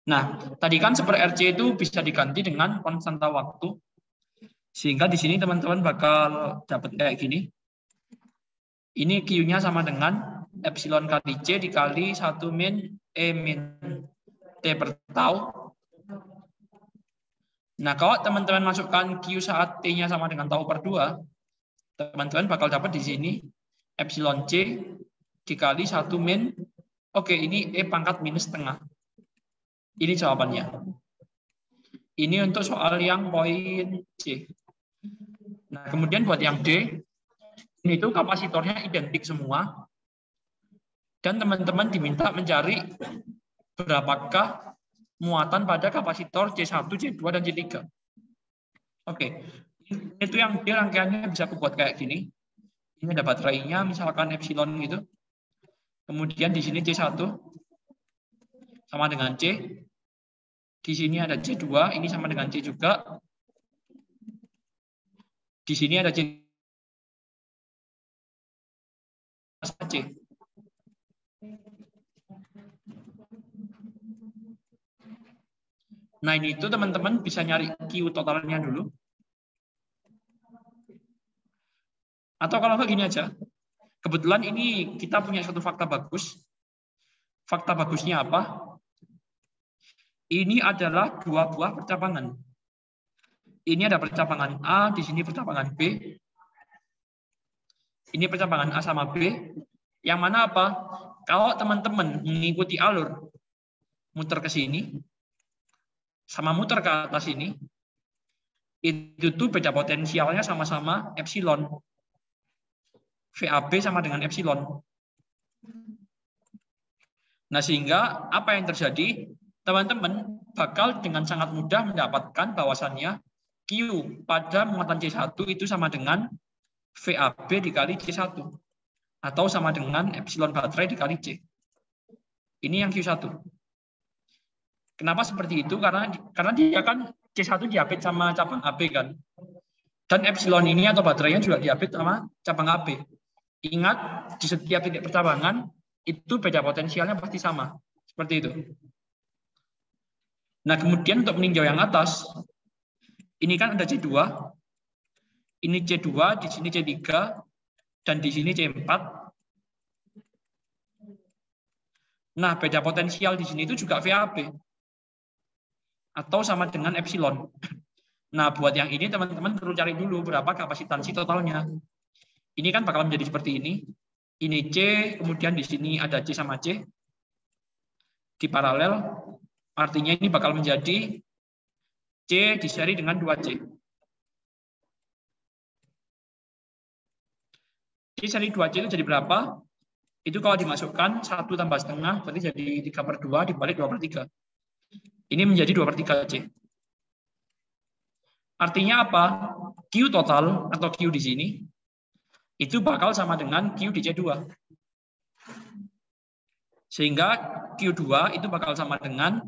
Nah, tadi kan 1 per RC itu bisa diganti dengan konstanta waktu. Sehingga di sini teman-teman bakal dapat kayak gini. Ini Q-nya sama dengan epsilon kali C dikali 1 min E min T per tau. Nah, kalau teman-teman masukkan Q saat T-nya sama dengan tau per 2, teman-teman bakal dapat di sini epsilon C dikali 1 min Oke, ini E pangkat minus setengah. Ini jawabannya. Ini untuk soal yang poin C. Nah, kemudian buat yang D, ini itu kapasitornya identik semua. Dan teman-teman diminta mencari berapakah muatan pada kapasitor C1, C2, dan C3. Oke, itu yang D rangkaiannya bisa aku buat kayak gini. Ini ada baterainya, misalkan epsilon gitu. Kemudian di sini C1 sama dengan C. Di sini ada C2, ini sama dengan C juga. Di sini ada C. Nah, ini itu teman-teman bisa nyari Q totalnya dulu. Atau kalau nggak gini aja. Kebetulan ini kita punya satu fakta bagus. Fakta bagusnya apa? Ini adalah dua buah percabangan. Ini ada percabangan A, di sini percabangan B. Ini percabangan A sama B. Yang mana apa? Kalau teman-teman mengikuti alur muter ke sini, sama muter ke atas ini, itu tuh beda potensialnya sama-sama epsilon. VAB sama dengan epsilon. Nah, sehingga apa yang terjadi? Teman-teman bakal dengan sangat mudah mendapatkan bahwasannya Q pada muatan C1 itu sama dengan VAB dikali C1. Atau sama dengan epsilon baterai dikali C. Ini yang Q1. Kenapa seperti itu? Karena dia kan C1 diapit sama cabang AB kan. Dan epsilon ini atau baterainya juga diapit sama cabang AB. Ingat, di setiap titik percabangan itu beda potensialnya pasti sama. Seperti itu. Nah, kemudian untuk meninjau yang atas, ini kan ada C2, ini C2, di sini C3, dan di sini C4. Nah, beda potensial di sini itu juga VAB. Atau sama dengan epsilon. Nah, buat yang ini teman-teman perlu cari dulu berapa kapasitansi totalnya. Ini kan bakal menjadi seperti ini. Ini C, kemudian di sini ada C sama C. Di paralel, artinya ini bakal menjadi C di seri dengan 2C. C seri 2C itu jadi berapa? Itu kalau dimasukkan 1 tambah setengah, berarti jadi 3/2 dibalik 2/3. Ini menjadi 2/3C. Artinya apa? Q total atau Q di sini itu bakal sama dengan Q di C2. Sehingga Q2 itu bakal sama dengan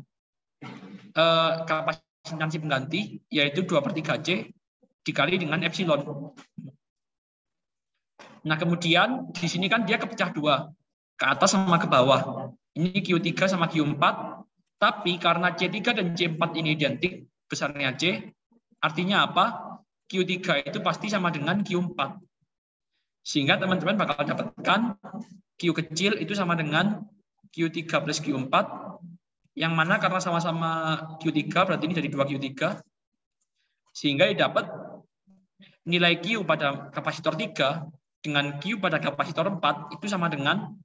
kapasitansi pengganti, yaitu 2/3C dikali dengan epsilon. Nah, kemudian di sini kan dia kepecah dua, ke atas sama ke bawah. Ini Q3 sama Q4, tapi karena C3 dan C4 ini identik besarnya C, artinya apa? Q3 itu pasti sama dengan Q4. Sehingga teman-teman bakal dapatkan Q kecil itu sama dengan Q3 plus Q4, yang mana karena sama-sama Q3, berarti ini jadi 2Q3, sehingga didapat nilai Q pada kapasitor 3 dengan Q pada kapasitor 4 itu sama dengan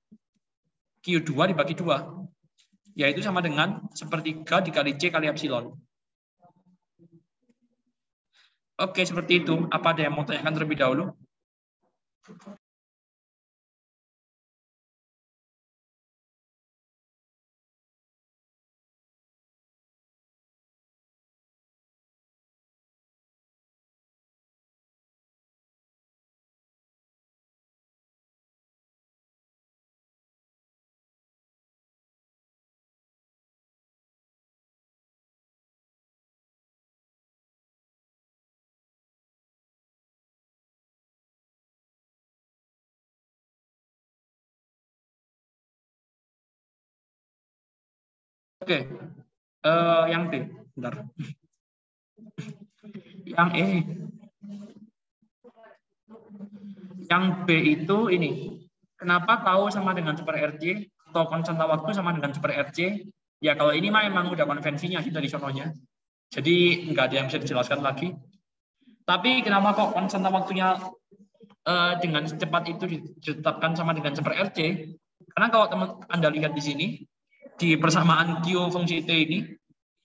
Q2 dibagi 2, yaitu sama dengan 1/3 dikali C kali epsilon. Oke, seperti itu. Apa ada yang mau tanyakan terlebih dahulu? Oke, yang B, bentar. Yang E, yang B itu ini. Kenapa tahu sama dengan super RC atau konstanta waktu sama dengan super RC? Ya kalau ini mah emang udah konvensinya sih dari sononya. Jadi nggak ada yang bisa dijelaskan lagi. Tapi kenapa kok konstanta waktunya dengan secepat itu ditetapkan sama dengan super RC? Karena kalau Anda lihat di sini, di persamaan Q fungsi T ini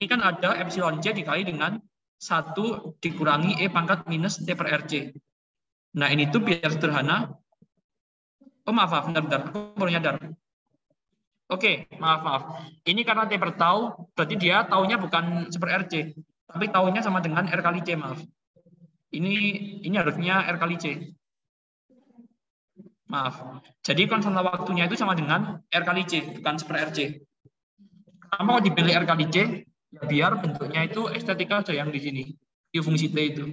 kan ada epsilon C dikali dengan 1 dikurangi E pangkat minus T per RC. Nah, ini tuh biar sederhana. Oh, maaf, bentar. Aku baru nyadar. Oke, maaf. Ini karena T per tau, berarti dia taunya bukan 1 per RC, tapi taunya sama dengan R kali C, maaf. Ini harusnya R kali C. Maaf. Jadi konstanta waktunya itu sama dengan R kali C, bukan 1 per RC. Kenapa kalau dipilih R kali C? Ya, biar bentuknya itu estetika aja yang di sini. Q fungsi T itu.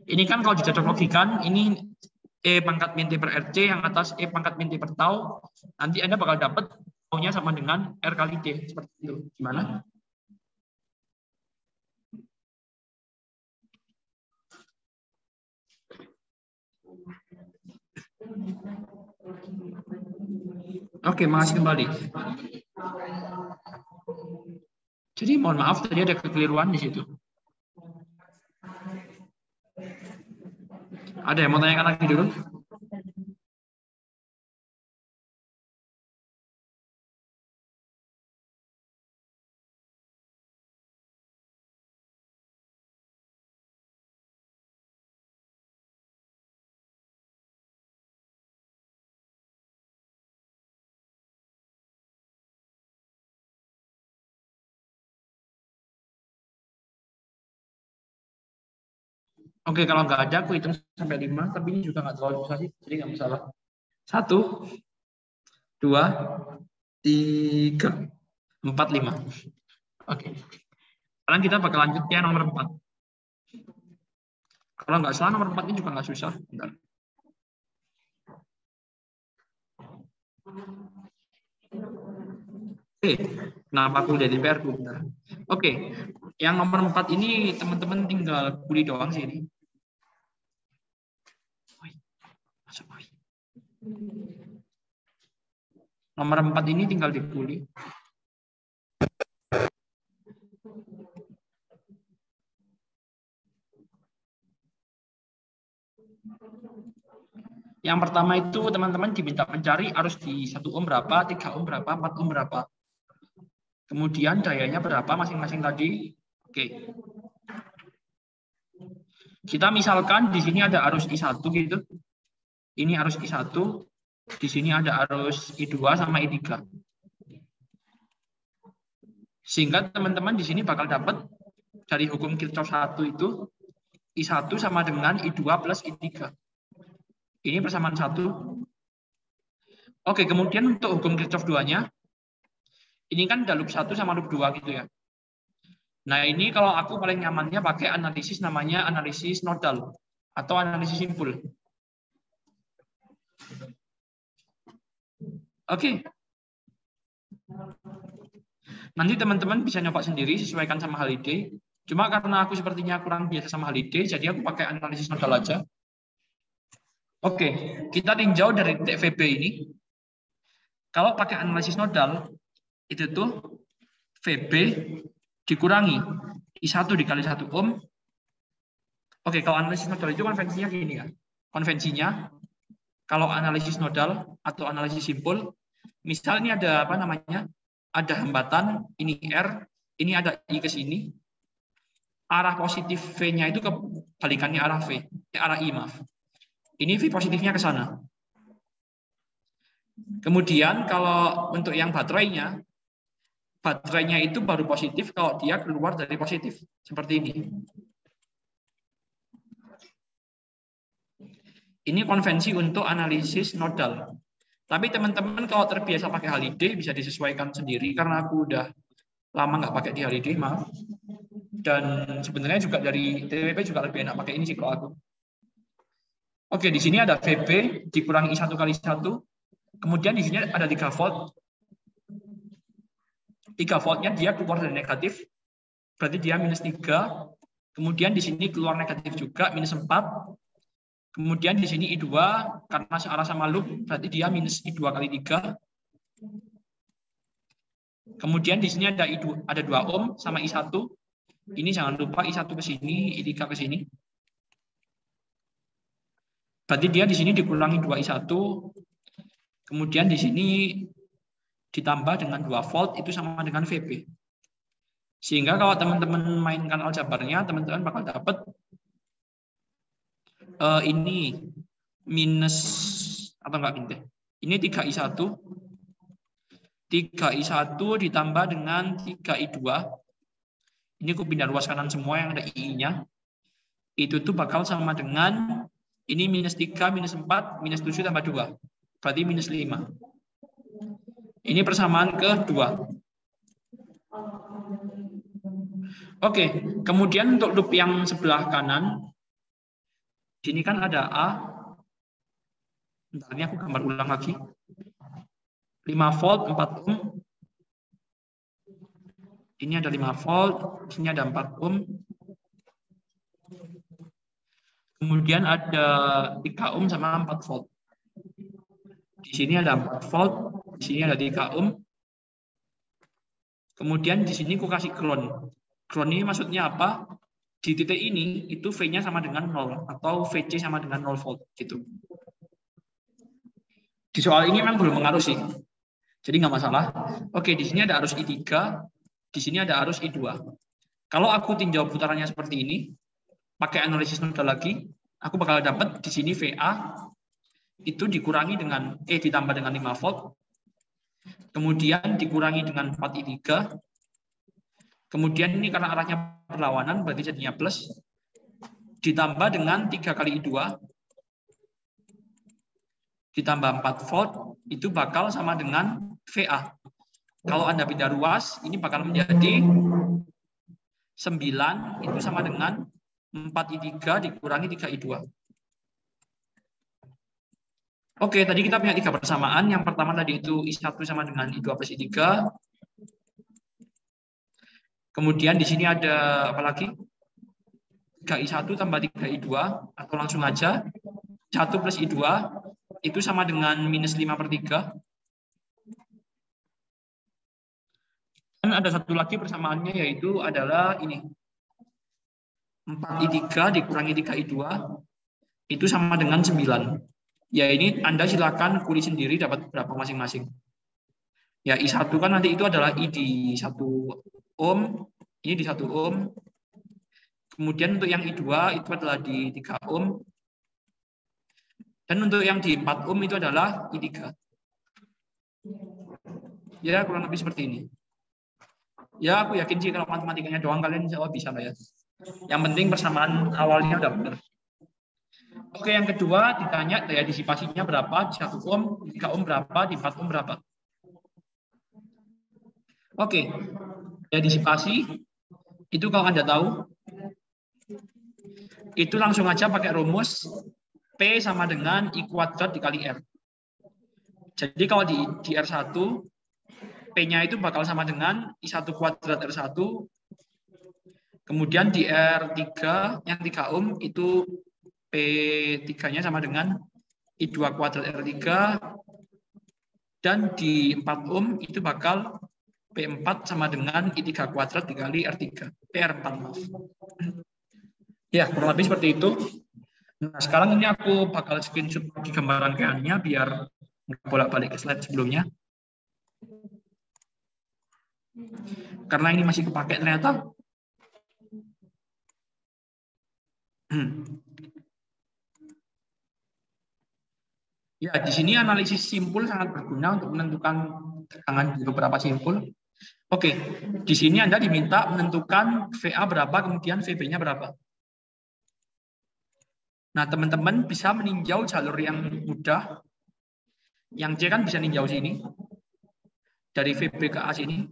Ini kan kalau dicocok logikan, ini E pangkat min T per RC, yang atas E pangkat min T per tau. Nanti Anda bakal dapat taunya sama dengan R kali T. Seperti itu. Gimana? Oke, makasih kembali. Jadi mohon maaf tadi ada kekeliruan di situ. Ada yang mau tanyakan lagi dulu? Oke, kalau nggak ada, aku hitung sampai 5, tapi ini juga nggak terlalu susah sih, jadi nggak masalah. 1, 2, 3, 4, 5. Oke. Sekarang kita bakal lanjut ya nomor 4. Kalau nggak salah nomor 4 ini juga nggak susah. Bentar. Oke, kenapa aku udah di PR? Bentar. Oke, yang nomor 4 ini teman-teman tinggal kuli doang sih ini. Nomor 4 ini tinggal dikuli. Yang pertama itu teman-teman diminta mencari arus di 1 ohm berapa, 3 ohm berapa, 4 ohm berapa. Kemudian dayanya berapa masing-masing tadi. Oke. Kita misalkan di sini ada arus I1 gitu. Ini arus I1. Di sini ada arus I2 sama I3. Sehingga teman-teman di sini bakal dapat dari hukum Kirchhoff 1 itu I1 sama dengan I2 plus I3. Ini persamaan 1. Oke, kemudian untuk hukum Kirchhoff 2-nya, ini kan ada loop 1 sama loop 2 gitu ya. Nah, ini kalau aku paling nyamannya pakai analisis namanya analisis nodal atau analisis simpul. Oke. Nanti teman-teman bisa nyoba sendiri, sesuaikan sama Haliday. Cuma karena aku sepertinya kurang biasa sama Haliday, jadi aku pakai analisis nodal aja. Oke, kita tinjau dari TVB ini. Kalau pakai analisis nodal, itu tuh VB dikurangi I1 dikali 1 ohm. Oke, kalau analisis nodal itu konvensinya gini ya. Konvensinya, kalau analisis nodal atau analisis simpul, misal ini ada apa namanya? Ada hambatan, ini R, ini ada I ke sini. Arah positif V-nya itu kebalikannya arah V, arah I, maaf. Ini V positifnya ke sana. Kemudian kalau untuk yang baterainya itu baru positif kalau dia keluar dari positif. Seperti ini. Ini konvensi untuk analisis nodal. Tapi teman-teman kalau terbiasa pakai Haliday bisa disesuaikan sendiri karena aku udah lama nggak pakai di Haliday, maaf. Dan sebenarnya juga dari TWP juga lebih enak pakai ini sih kalau aku. Oke, di sini ada VB dikurangi I1 kali 1. Kemudian di sini ada 3 volt. 3 voltnya dia keluar dari negatif. Berarti dia minus 3. Kemudian di sini keluar negatif juga, minus 4. Kemudian di sini I2, karena searah sama loop, berarti dia minus I2 kali 3. Kemudian di sini ada I2, ada 2 ohm sama I1. Ini jangan lupa I1 ke sini, I3 ke sini. Berarti dia di sini dikurangi 2I1. Kemudian di sini ditambah dengan 2 volt itu sama dengan VB. Sehingga kalau teman-teman mainkan aljabarnya, teman-teman bakal dapat ini minus, atau enggak gini deh. Ini 3I1. 3I1 ditambah dengan 3I2. Ini aku pindah ruas kanan semua yang ada I-nya. Itu tuh bakal sama dengan ini minus 3, minus 4, minus 7 tambah 2. Berarti minus 5. Ini persamaan kedua. Oke, kemudian untuk loop yang sebelah kanan, di sini kan ada A. Bentar, ini aku gambar ulang lagi. 5 volt, 4 ohm. Ini ada 5 volt, di sini ada 4 ohm. Kemudian ada 3 ohm sama 4 volt. Di sini ada 4 volt, di sini ada 3 ohm. Kemudian di sini aku kasih ground. Ground ini maksudnya apa? Di titik ini itu V-nya sama dengan 0 atau VC sama dengan 0 volt gitu. Di soal ini memang belum mengaruh sih. Jadi nggak masalah. Oke, di sini ada arus I3, di sini ada arus I2. Kalau aku tinjau putarannya seperti ini, pakai analisis nodal lagi, aku bakal dapat di sini VA itu dikurangi dengan ditambah dengan 5 volt. Kemudian dikurangi dengan 4I3. Kemudian ini karena arahnya berlawanan, berarti jadinya plus. Ditambah dengan 3 kali I2. Ditambah 4 volt, itu bakal sama dengan VA. Kalau Anda pindah ruas, ini bakal menjadi 9, itu sama dengan 4I3 dikurangi 3I2. Oke, tadi kita punya 3 persamaan. Yang pertama tadi itu I1 sama dengan I2 plus I3. Kemudian di sini ada apa lagi? 3I1 tambah 3I2, atau langsung aja 1 plus I2 itu sama dengan minus 5/3. Dan ada satu lagi persamaannya, yaitu adalah ini. 4I3 dikurangi 3I2 itu sama dengan 9. Ya, ini Anda silakan kulik sendiri dapat berapa masing-masing. Ya, I1 kan nanti itu adalah I di 1 ohm, ini di 1 ohm. Kemudian untuk yang I2 itu adalah di 3 ohm. Dan untuk yang di 4 ohm itu adalah I3. Ya, kurang lebih seperti ini. Ya, aku yakin sih kalau matematikanya doang kalian insya Allah bisa lah ya. Yang penting persamaan awalnya udah benar. Oke, yang kedua ditanya daya disipasinya berapa, di 1 ohm, di 3 ohm berapa, di 4 ohm berapa. Oke, daya disipasi itu kalau Anda tahu, itu langsung aja pakai rumus P sama dengan I kuadrat dikali R. Jadi kalau di R1, P-nya itu bakal sama dengan I1 kuadrat R1. Kemudian di R3, yang 3 ohm, itu P3-nya sama dengan I2 kuadrat R3. Dan di 4 ohm, itu bakal P4 sama dengan I3 kuadrat dikali R3. PR4, maaf. Ya, kurang lebih seperti itu. Nah, sekarang ini aku bakal screenshot di gambaran PA-nya biar nggak bolak-balik ke slide sebelumnya. Karena ini masih kepake ternyata. Ya, di sini analisis simpul sangat berguna untuk menentukan tegangan di beberapa simpul. Oke, di sini Anda diminta menentukan VA berapa, kemudian VB-nya berapa. Nah, teman-teman bisa meninjau jalur yang mudah. Yang C kan bisa ninjau sini. Dari VB ke A sini.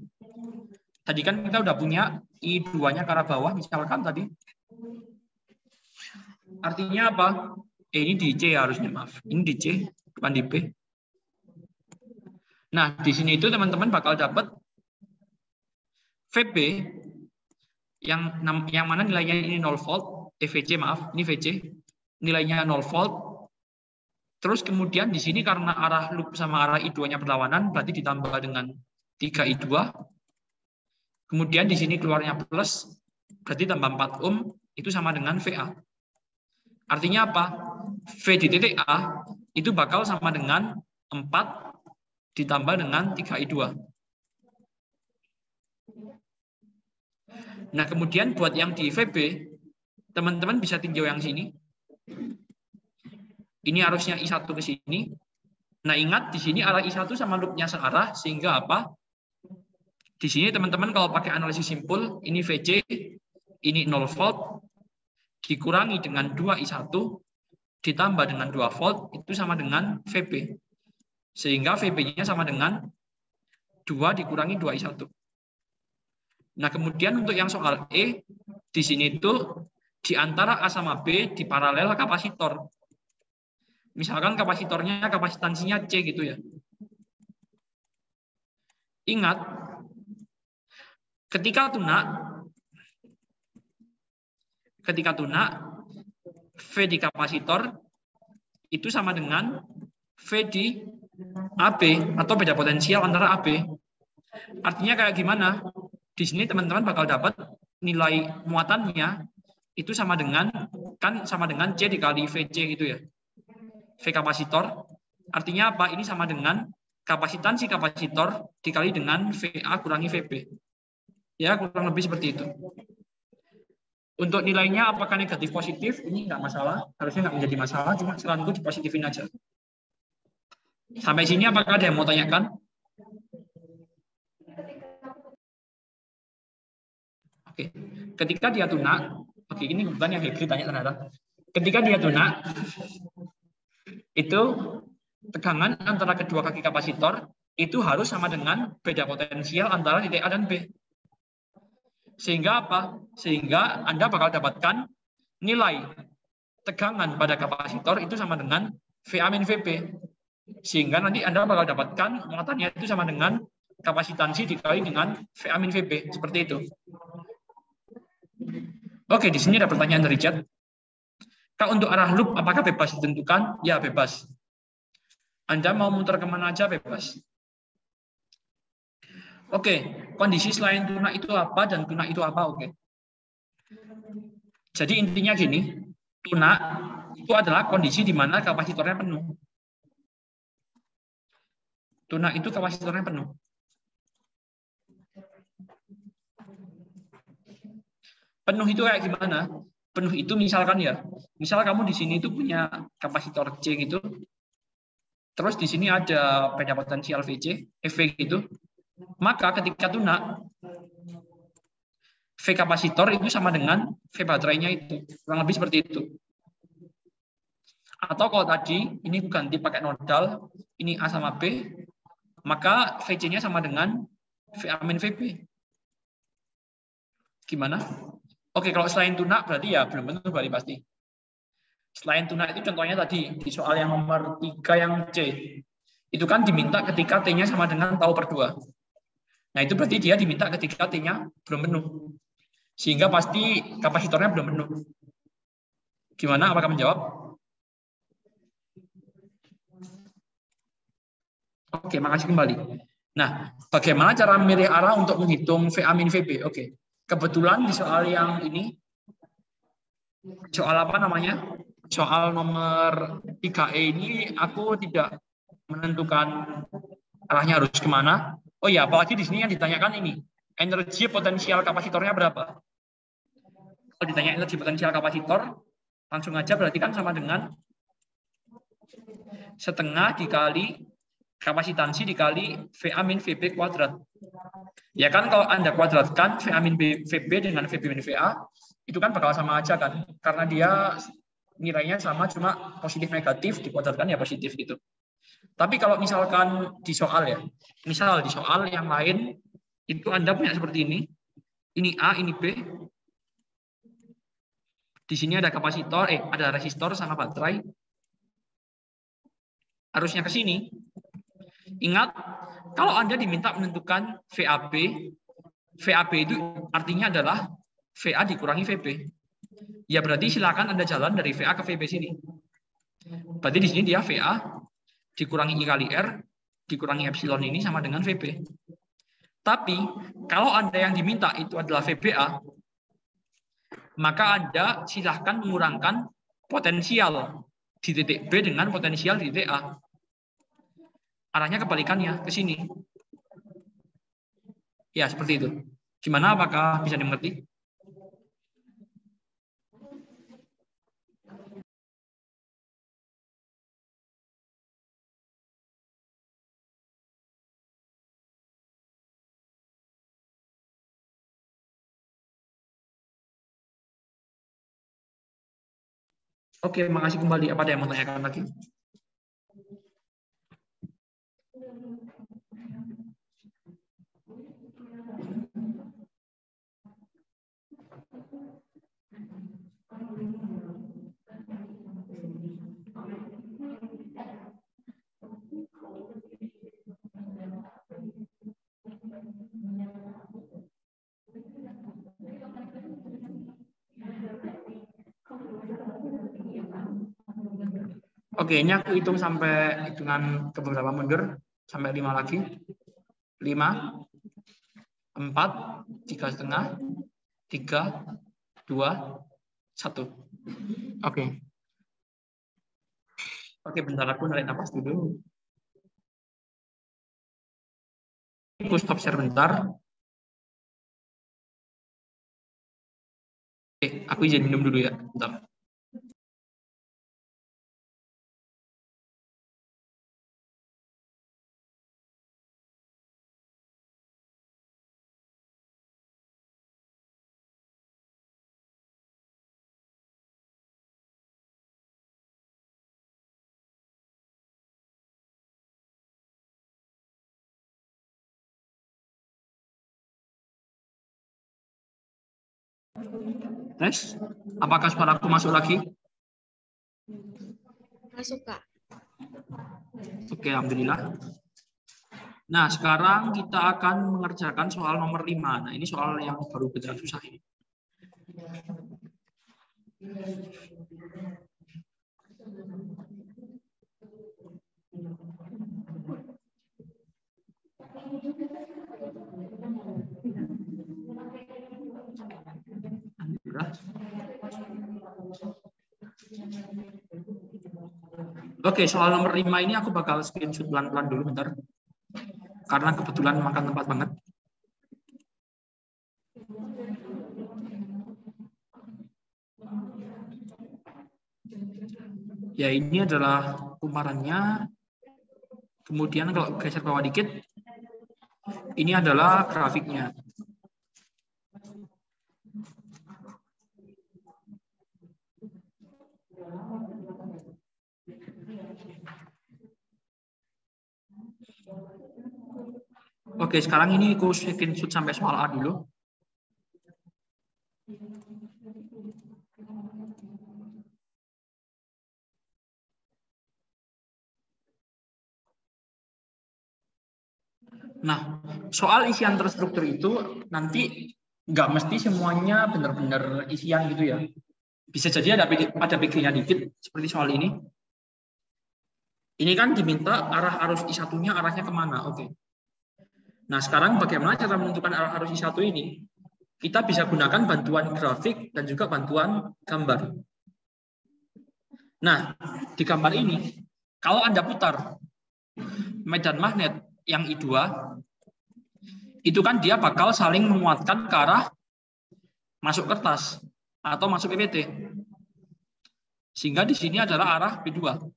Tadi kan kita udah punya I2-nya ke arah bawah, misalkan tadi. Artinya apa? Ini di C harusnya, maaf. Ini di C, bukan di B. Nah, di sini itu teman-teman bakal dapat VB yang mana nilainya ini 0 volt, VC maaf, ini VC. Nilainya 0 volt. Terus kemudian di sini karena arah loop sama arah I2-nya berlawanan, berarti ditambah dengan 3I2. Kemudian di sini keluarnya plus, berarti tambah 4 ohm, itu sama dengan VA. Artinya apa? V di titik A itu bakal sama dengan 4 ditambah dengan 3I2. Nah, kemudian buat yang di VB, teman-teman bisa tinjau yang sini. Ini arusnya I1 ke sini. Nah, ingat di sini arah I1 sama loopnya searah, sehingga apa? Di sini teman-teman kalau pakai analisis simpul, ini VC, ini 0 volt, dikurangi dengan 2I1, ditambah dengan 2 volt, itu sama dengan VB. Sehingga VB-nya sama dengan 2 dikurangi 2I1. Nah, kemudian untuk yang soal E, di sini itu di antara A sama B di paralel kapasitor. Misalkan kapasitornya kapasitansinya C gitu ya. Ingat, ketika tunak, V di kapasitor itu sama dengan V di AB atau beda potensial antara AB. Artinya kayak gimana? Di sini teman-teman bakal dapat nilai muatannya itu sama dengan C dikali VC gitu ya. V kapasitor, artinya apa? Ini sama dengan kapasitansi kapasitor dikali dengan VA kurangi VB. Ya, kurang lebih seperti itu. Untuk nilainya apakah negatif positif? Ini nggak masalah, harusnya nggak menjadi masalah, cuma saranku dipositifin aja. Sampai sini apakah ada yang mau tanyakan? Oke, ketika dia tunak, oke ini kebetulan yang Hebri tanya ternyata. Ketika dia tunak, itu tegangan antara kedua kaki kapasitor itu harus sama dengan beda potensial antara titik A dan B. Sehingga apa? Sehingga Anda bakal dapatkan nilai tegangan pada kapasitor itu sama dengan VA min VB. Sehingga nanti Anda bakal dapatkan muatannya itu sama dengan kapasitansi dikali dengan VA min VB. Seperti itu. Oke, di sini ada pertanyaan dari chat. Kak, untuk arah loop apakah bebas ditentukan? Ya, bebas. Anda mau muter kemana aja bebas. Oke, kondisi selain tunak itu apa dan tunak itu apa? Oke. Jadi intinya gini, tunak itu adalah kondisi di mana kapasitornya penuh. Tunak itu kapasitornya penuh. Penuh itu kayak gimana? Penuh itu misalkan ya, misal kamu di sini itu punya kapasitor C gitu, terus di sini ada beda potensial VC, FV gitu, maka ketika tunak, V kapasitor itu sama dengan V baterainya itu, kurang lebih seperti itu. Atau kalau tadi, ini ganti pakai nodal, ini A sama B, maka VC-nya sama dengan VA min VB. Gimana? Oke, kalau selain tunak berarti ya belum tentu berarti pasti. Selain tunak itu contohnya tadi di soal yang nomor 3 yang C. Itu kan diminta ketika T-nya sama dengan tau per 2. Nah, itu berarti dia diminta ketika T-nya belum penuh. Sehingga pasti kapasitornya belum penuh. Gimana? Apakah menjawab? Oke, makasih kembali. Nah, bagaimana cara memilih arah untuk menghitung VA min VB? Oke. Kebetulan di soal yang ini, soal apa namanya? Soal nomor 3E ini aku tidak menentukan arahnya harus kemana. Oh ya, apalagi di sini yang ditanyakan ini, energi potensial kapasitornya berapa? Kalau ditanya energi potensial kapasitor, langsung aja berarti kan sama dengan setengah dikali kapasitansi dikali VA min VB kuadrat. Ya kan kalau Anda kuadratkan VA min VB dengan VB min VA, itu kan bakal sama aja kan. Karena dia nilainya sama, cuma positif negatif, dikuadratkan ya positif gitu. Tapi kalau misalkan di soal ya, misal di soal yang lain, itu Anda punya seperti ini A, ini B. Di sini ada kapasitor, ada resistor sama baterai. Arusnya ke sini. Ingat, kalau Anda diminta menentukan VAB, VAB itu artinya adalah VA dikurangi VB. Ya berarti silakan Anda jalan dari VA ke VB sini. Berarti di sini dia VA dikurangi I kali R, dikurangi epsilon ini sama dengan VB. Tapi, kalau Anda yang diminta itu adalah VBA, maka Anda silahkan mengurangkan potensial di titik B dengan potensial di titik A. arahnya kebalikannya ke sini. Ya, seperti itu. Gimana, apakah bisa dimengerti? Oke, makasih kembali. Apa ada yang mau tanyakan lagi? Oke, ini aku hitung sampai hitungan ke beberapa mundur, sampai 5 lagi. 5, 4, 3,5, 3, 2, 1. Oke. Oke, bentar aku narik napas dulu. Aku stop share bentar. Oke, aku izin minum dulu ya, bentar. Tes, apakah suaraku masuk lagi? Masuk, Kak. Oke, alhamdulillah. Nah, sekarang kita akan mengerjakan soal nomor 5. Nah, ini soal yang baru benar susah ini. Oke, soal nomor 5 ini aku bakal screenshot pelan-pelan dulu bentar. Karena kebetulan makan tempat banget. Ya, ini adalah kumparannya. Kemudian kalau geser bawah dikit, ini adalah grafiknya. Oke, sekarang ini aku screenshot sampai soal A dulu. Nah, soal isian terstruktur itu nanti nggak mesti semuanya benar-benar isian gitu ya. Bisa jadi ada pikirnya dikit, seperti soal ini. Ini kan diminta arah arus I1-nya arahnya kemana. Oke. Nah, sekarang bagaimana cara menentukan arah arus I1 ini? Kita bisa gunakan bantuan grafik dan juga bantuan gambar. Nah, di gambar ini, kalau Anda putar medan magnet yang I2, itu kan dia bakal saling menguatkan ke arah masuk kertas atau masuk PPT. Sehingga di sini adalah arah B2.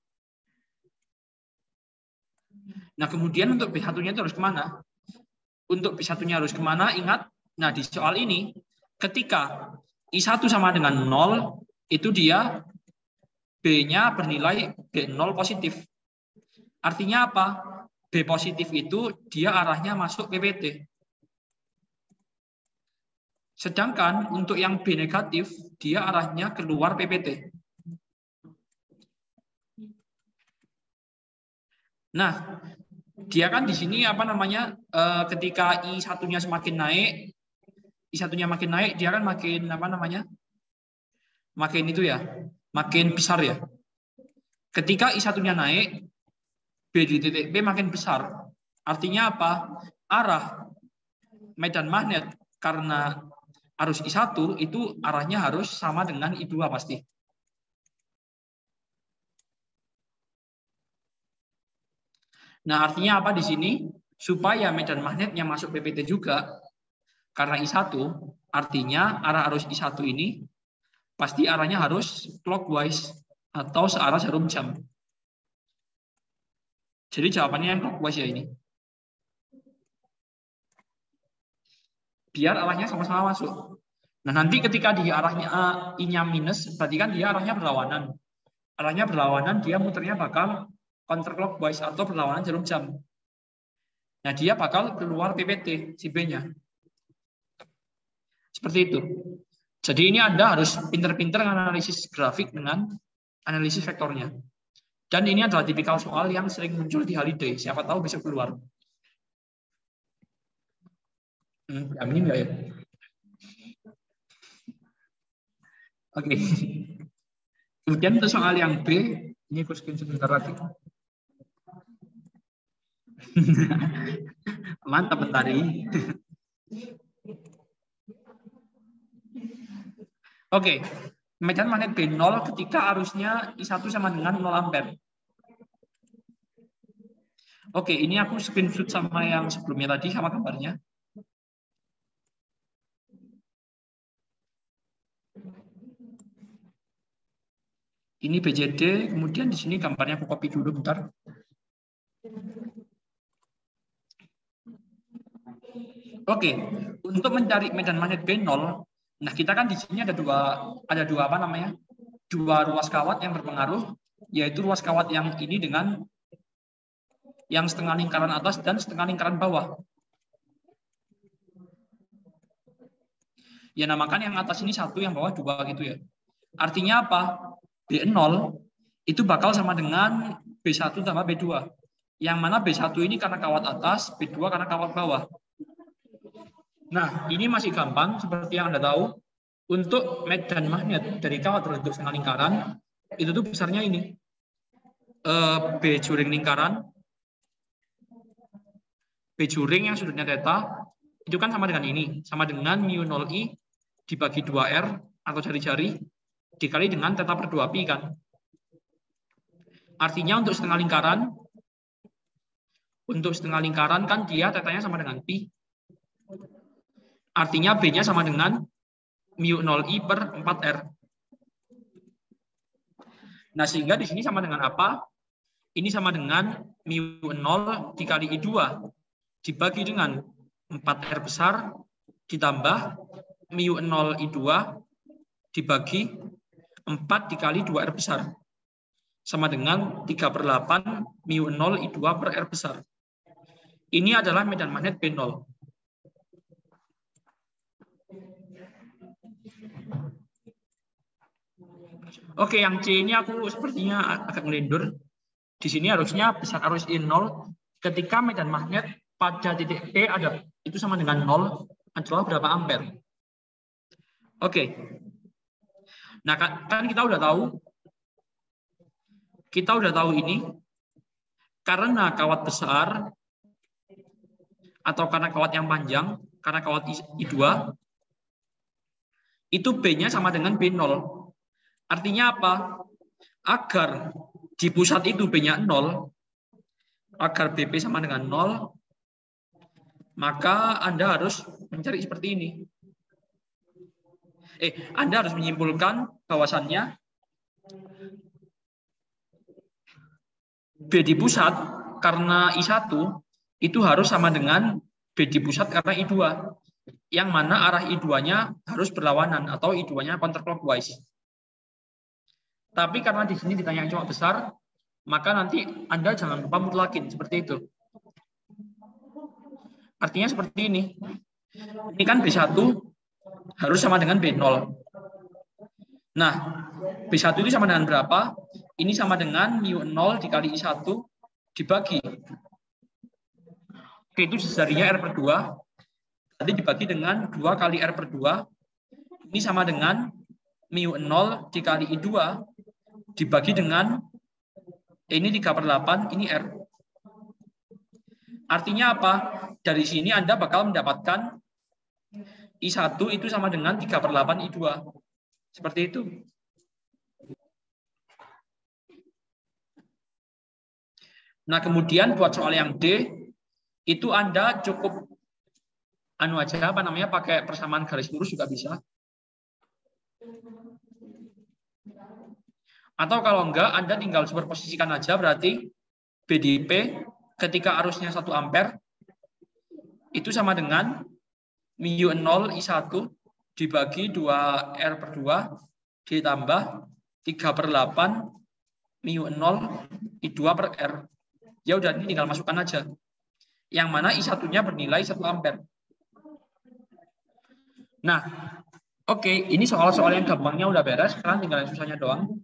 Nah, kemudian untuk B1-nya itu harus kemana? Untuk B1-nya harus kemana? Ingat, nah di soal ini, ketika I1 sama dengan 0, itu dia B-nya bernilai B0 positif. Artinya apa? B positif itu dia arahnya masuk PPT. Sedangkan untuk yang B negatif, dia arahnya keluar PPT. Nah, dia kan di sini apa namanya? Ketika I1-nya semakin naik, I1-nya makin naik, dia kan makin apa namanya? Makin itu ya, makin besar ya. Ketika I1-nya naik, B di titik B makin besar. Artinya apa? Arah medan magnet karena arus I1 itu arahnya harus sama dengan I2 pasti. Nah, artinya apa di sini? Supaya medan magnetnya masuk PPT juga, karena I1, artinya arah arus I1 ini pasti arahnya harus clockwise atau searah jarum jam. Jadi jawabannya yang clockwise ya ini. Biar arahnya sama-sama masuk. Nah, nanti ketika di arahnya I-nya minus, berarti kan dia arahnya berlawanan. Arahnya berlawanan, dia muternya bakal counterclockwise atau berlawanan jarum jam. Nah, dia bakal keluar PPT, si B-nya. Seperti itu. Jadi ini Anda harus pinter-pinter analisis grafik dengan analisis vektornya. Dan ini adalah tipikal soal yang sering muncul di holiday. Siapa tahu besok keluar. Amin nggak ya? Oke. Kemudian untuk soal yang B, ini aku screen sebentar lagi. Mantap Mentari. Oke, medan magnet B0 ketika arusnya I1 sama dengan 0 ampere. Oke, ini aku screenshot sama yang sebelumnya tadi sama gambarnya. Ini BJD, kemudian di sini gambarnya aku copy dulu bentar. Oke, untuk mencari medan magnet B0, nah kita kan di sini ada dua apa namanya? Dua ruas kawat yang berpengaruh, yaitu ruas kawat yang ini dengan yang setengah lingkaran atas dan setengah lingkaran bawah. Ya namakan yang atas ini 1, yang bawah 2 gitu ya. Artinya apa? B0 itu bakal sama dengan B1 tambah B2. Yang mana B1 ini karena kawat atas, B2 karena kawat bawah. Nah, ini masih gampang seperti yang Anda tahu. Untuk medan magnet dari kawat berbentuk setengah lingkaran, itu tuh besarnya ini. B juring lingkaran, B juring yang sudutnya theta, itu kan sama dengan ini. Sama dengan mu0i dibagi 2R atau jari-jari, dikali dengan theta per 2pi kan. Artinya untuk setengah lingkaran kan dia tetanya sama dengan pi. Artinya B-nya sama dengan mu0i per 4R. Nah, sehingga di sini sama dengan apa? Ini sama dengan mu0 dikali I2 dibagi dengan 4R besar ditambah mu0 I2 dibagi 4 dikali 2R besar. Sama dengan 3/8 mu0 I2 per R besar. Ini adalah medan magnet B0. Oke, yang C ini aku sepertinya agak ngelindur. Di sini harusnya besar arus I0 ketika medan magnet pada titik P ada itu sama dengan 0 adalah berapa ampere. Oke. Nah, kan kita udah tahu ini karena kawat besar atau karena kawat yang panjang, karena kawat I2 itu B-nya sama dengan B0. Artinya apa? Agar di pusat itu B-nya 0, agar BP sama dengan 0, maka Anda harus mencari seperti ini. Anda harus menyimpulkan bahwasannya B di pusat karena I1 itu harus sama dengan B di pusat karena I2. Yang mana arah I2-nya harus berlawanan atau I2-nya counterclockwise. Tapi karena di sini ditanya yang cuma besar, maka nanti Anda jangan lupa mutlakin seperti itu. Artinya seperti ini. Ini kan B1 harus sama dengan B0. Nah, B1 itu sama dengan berapa? Ini sama dengan mu0 dikali I1 dibagi. Oke, itu sesarinya R per 2. Tadi dibagi dengan 2 kali R per 2. Ini sama dengan mu0 dikali I2 dibagi dengan ini 3/8, ini R. Artinya apa? Dari sini Anda bakal mendapatkan I1 itu sama dengan 3/8 I2. Seperti itu. Nah, kemudian buat soal yang D, itu Anda cukup pakai persamaan garis lurus juga bisa. Atau kalau enggak, Anda tinggal superposisikan aja, berarti BDP ketika arusnya 1 ampere, itu sama dengan μ0 I1 dibagi 2R/2 ditambah 3/8 μ0 I2/R. Ya udah, ini tinggal masukkan aja. Yang mana I1-nya bernilai 1 ampere. Nah, oke, ini soal-soal yang gampangnya udah beres, sekarang tinggal yang susahnya doang.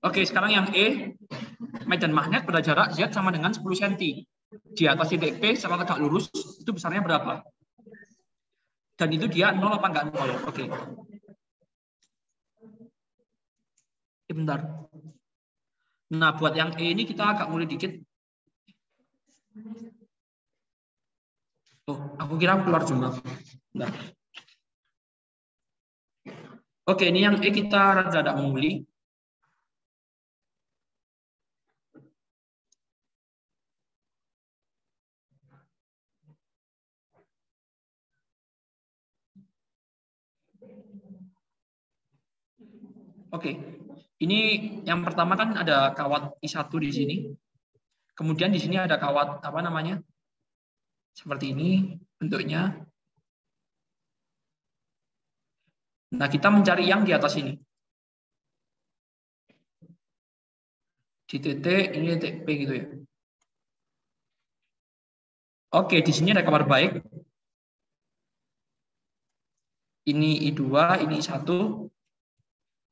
Oke, sekarang yang E, medan magnet pada jarak Z sama dengan 10 cm. Di atas titik P secara tegak lurus, itu besarnya berapa? Dan itu dia 0 apa enggak 0? Oke. Bentar. Nah, buat yang E ini kita agak mulai dikit. Oh, aku kira keluar jumlah. Bentar. Oke, ini yang E kita rada-rada menguli. Oke, ini yang pertama kan ada kawat I1 di sini. Kemudian di sini ada kawat seperti ini bentuknya. Nah, kita mencari yang di atas ini. Di titik ini titik P gitu ya. Oke, di sini ada kabar baik. Ini I2, ini I1.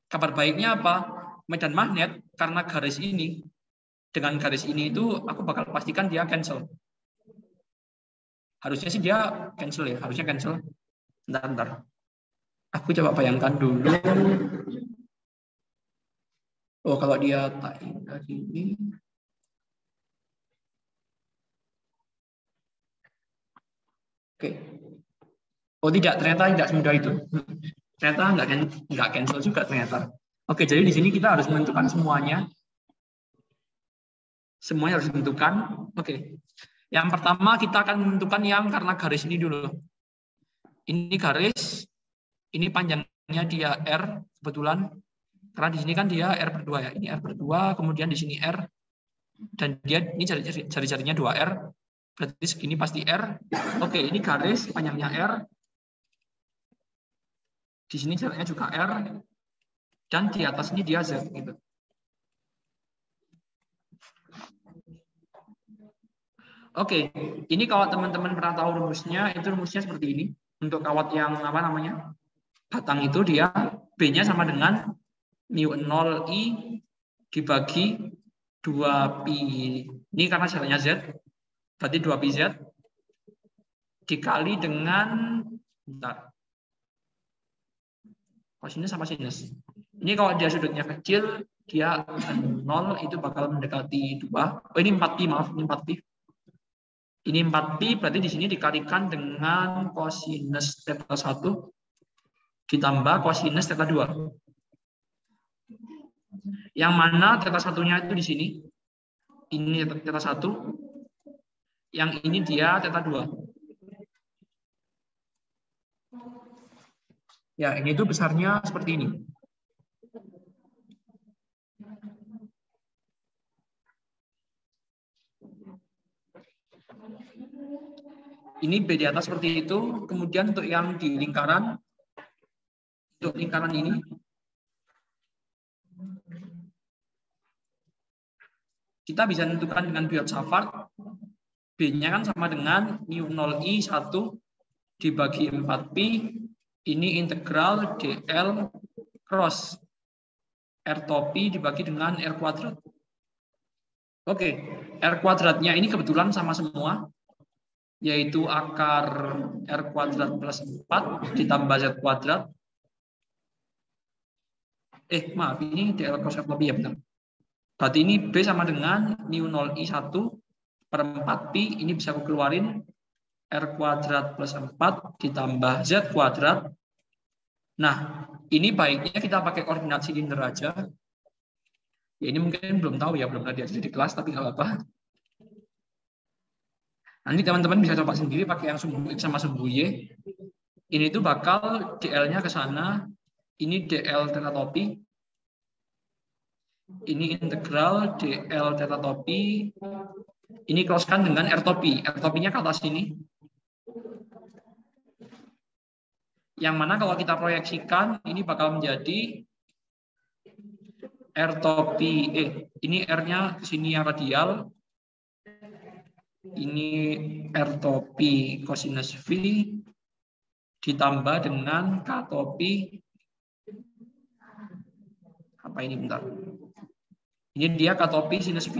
Kabar baiknya apa? Medan magnet karena garis ini dengan garis ini itu aku bakal pastikan dia cancel. Harusnya sih dia cancel ya, harusnya cancel. Bentar. Aku coba bayangkan dulu. Oh, kalau dia tak ingat ini. Oke. Oh tidak, ternyata tidak semudah itu. Ternyata nggak cancel juga ternyata. Oke, jadi di sini kita harus menentukan semuanya. Semuanya harus ditentukan. Oke. Yang pertama kita akan menentukan yang karena garis ini dulu. Ini garis, ini panjangnya dia R kebetulan. Karena di sini kan dia R/2 ya. Ini R/2, kemudian di sini R. Dan dia ini jari-jarinya 2R. Berarti segini pasti R. Oke, ini garis panjangnya R. Di sini jaraknya juga R. Dan di atas ini dia Z gitu. Oke, ini kalau teman-teman pernah tahu rumusnya, itu rumusnya seperti ini. Untuk kawat yang batang itu dia B-nya sama dengan μ0I dibagi 2pi. Ini karena jaraknya Z, berarti 2pi Z dikali dengan kosinus sama sinus. Ini kalau dia sudutnya kecil, dia 0 itu bakal mendekati 2. Oh, ini 4pi, maaf, ini 4pi. Ini 4pi, berarti di sini dikalikan dengan kosinus theta 1 ditambah kosinus theta 2. Yang mana theta 1-nya itu di sini. Ini theta 1. Yang ini dia theta 2. Ya, ini itu besarnya seperti ini. Ini B di atas seperti itu. Kemudian untuk yang di lingkaran, untuk lingkaran ini, kita bisa tentukan dengan Biot-Savart. B-nya kan sama dengan μ0I 1 dibagi 4pi. Ini integral dl cross R topi dibagi dengan R kuadrat. Oke, R kuadratnya ini kebetulan sama semua, yaitu akar R kuadrat plus 4 ditambah Z kuadrat. Maaf, ini dl cross R topi ya benar. Berarti ini B sama dengan mu 0I1 per 4Pi. Ini bisa aku keluarin R kuadrat plus 4 ditambah Z kuadrat. Nah, ini baiknya kita pakai koordinat silinder aja. Ya, ini mungkin belum tahu ya, belum pernah diajar di kelas, tapi nggak apa-apa. Nanti teman-teman bisa coba sendiri pakai yang sumbu X sama sumbu Y. Ini tuh bakal DL-nya ke sana. Ini DL theta topi. Ini integral DL theta topi. Ini crosskan dengan R topi. R topinya ke atas ini. Yang mana kalau kita proyeksikan, ini bakal menjadi R topi, ini R-nya ke sini yang radial. Ini R topi cosinus V ditambah dengan K topi. Apa ini bentar? Ini dia K topi sinus V.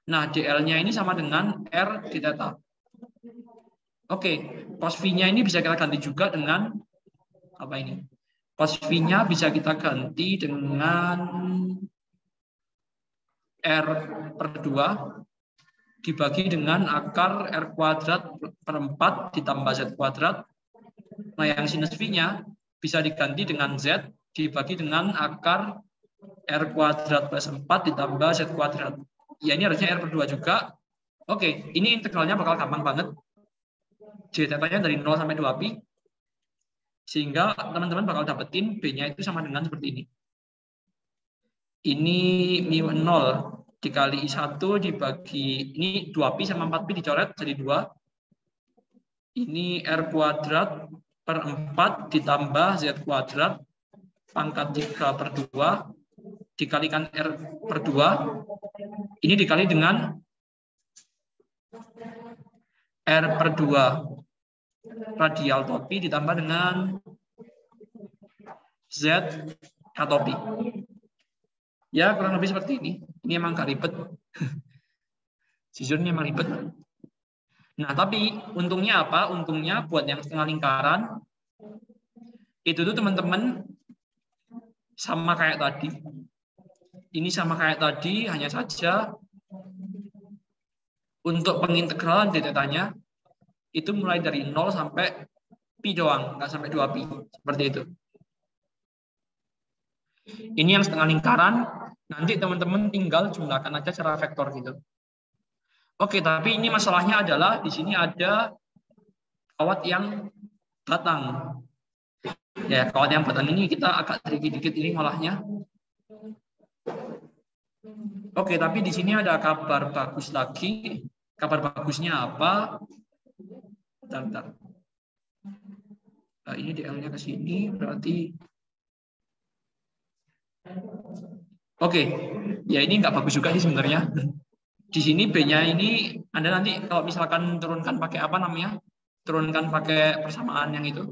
Nah, DL-nya ini sama dengan R di theta. Oke, cos V-nya ini bisa kita ganti juga dengan apa ini? Cos V-nya bisa kita ganti dengan R per 2 dibagi dengan akar R kuadrat per 4 ditambah Z kuadrat. Nah, yang sinus V-nya bisa diganti dengan Z dibagi dengan akar R kuadrat plus 4 ditambah Z kuadrat. Ya, ini harusnya R per 2 juga. Oke, ini integralnya bakal gampang banget. J theta-nya dari 0 sampai 2pi. Sehingga teman-teman bakal dapetin B-nya itu sama dengan seperti ini. Ini mu 0 dikali I1 dibagi, ini 2pi sama 4pi dicoret jadi 2. Ini R kuadrat per 4 ditambah Z kuadrat pangkat 3 per 2 dikalikan R per 2. Ini dikali dengan R per 2 radial topi ditambah dengan Z K topi. Ya, kurang lebih seperti ini. Ini emang gak ribet. Jujur ini emang ribet. Nah, tapi untungnya apa? Untungnya buat yang setengah lingkaran, itu tuh teman-teman sama kayak tadi. Ini sama kayak tadi, hanya saja untuk pengintegralan d theta-nya itu mulai dari 0 sampai pi doang, nggak sampai 2pi. Seperti itu. Ini yang setengah lingkaran, nanti teman-teman tinggal jumlahkan aja secara vektor gitu. Oke, tapi ini masalahnya adalah di sini ada kawat yang batang. Ya, kawat yang batang ini kita agak tricky dikit ini malahnya. Oke, tapi di sini ada kabar bagus lagi. Kabar bagusnya apa? Bentar. Nah, ini DL-nya ke sini, berarti oke. Ya, ini nggak bagus juga sih sebenarnya. Di sini B-nya ini Anda nanti kalau misalkan turunkan pakai apa namanya? Turunkan pakai persamaan yang itu.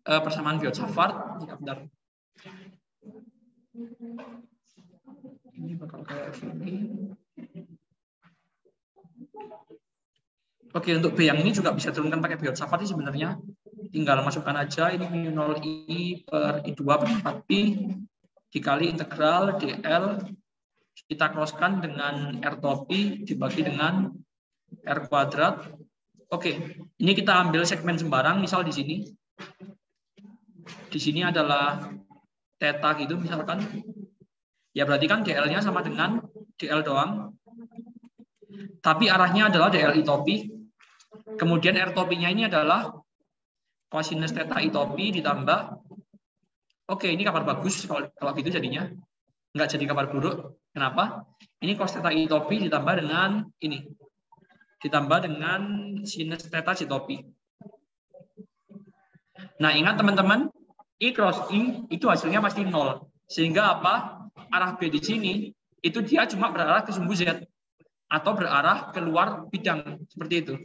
Persamaan Biot-Savart. Ya, bentar. Ini bakal kayak gini. Oke, untuk B yang ini juga bisa turunkan pakai Biot-Savart sih sebenarnya. Tinggal masukkan aja ini mu 0I per I2 per 4pi dikali integral DL kita crosskan dengan R topi dibagi dengan R kuadrat. Oke, ini kita ambil segmen sembarang, misal di sini. Di sini adalah theta gitu misalkan. Ya berarti kan DL-nya sama dengan DL doang. Tapi arahnya adalah DL I topi. Kemudian R topinya ini adalah cosinus theta I topi ditambah. Oke, ini kabar bagus kalau gitu jadinya. Nggak jadi kabar buruk. Kenapa? Ini cos theta I topi ditambah dengan ini. Ditambah dengan sinus theta I topi. Nah, ingat teman-teman, I cross I itu hasilnya pasti 0. Sehingga apa? Arah B di sini itu dia cuma berarah ke sumbu Z atau berarah keluar bidang seperti itu.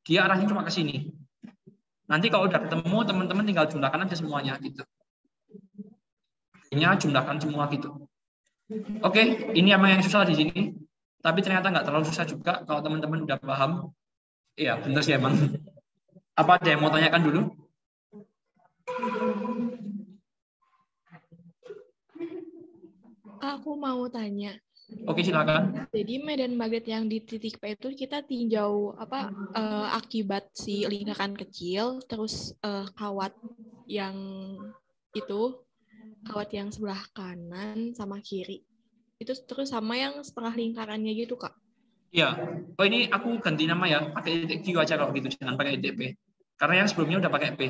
Dia arahnya cuma ke sini. Nanti kalau udah ketemu teman-teman tinggal jumlahkan aja semuanya gitu. Ini jumlahkan semua gitu. Oke, ini emang yang susah di sini. Tapi ternyata nggak terlalu susah juga kalau teman-teman udah paham. Iya, benar sih emang. Apa ada yang mau tanyakan dulu? Aku mau tanya. Oke, silakan. Jadi medan magnet yang di titik P itu kita tinjau akibat si lingkaran kecil, terus kawat yang itu, kawat yang sebelah kanan sama kiri. Itu terus sama yang setengah lingkarannya gitu, Kak. Iya. Oh, ini aku ganti nama ya, pakai titik Q aja kalau gitu, jangan pakai titik P. Karena yang sebelumnya udah pakai P.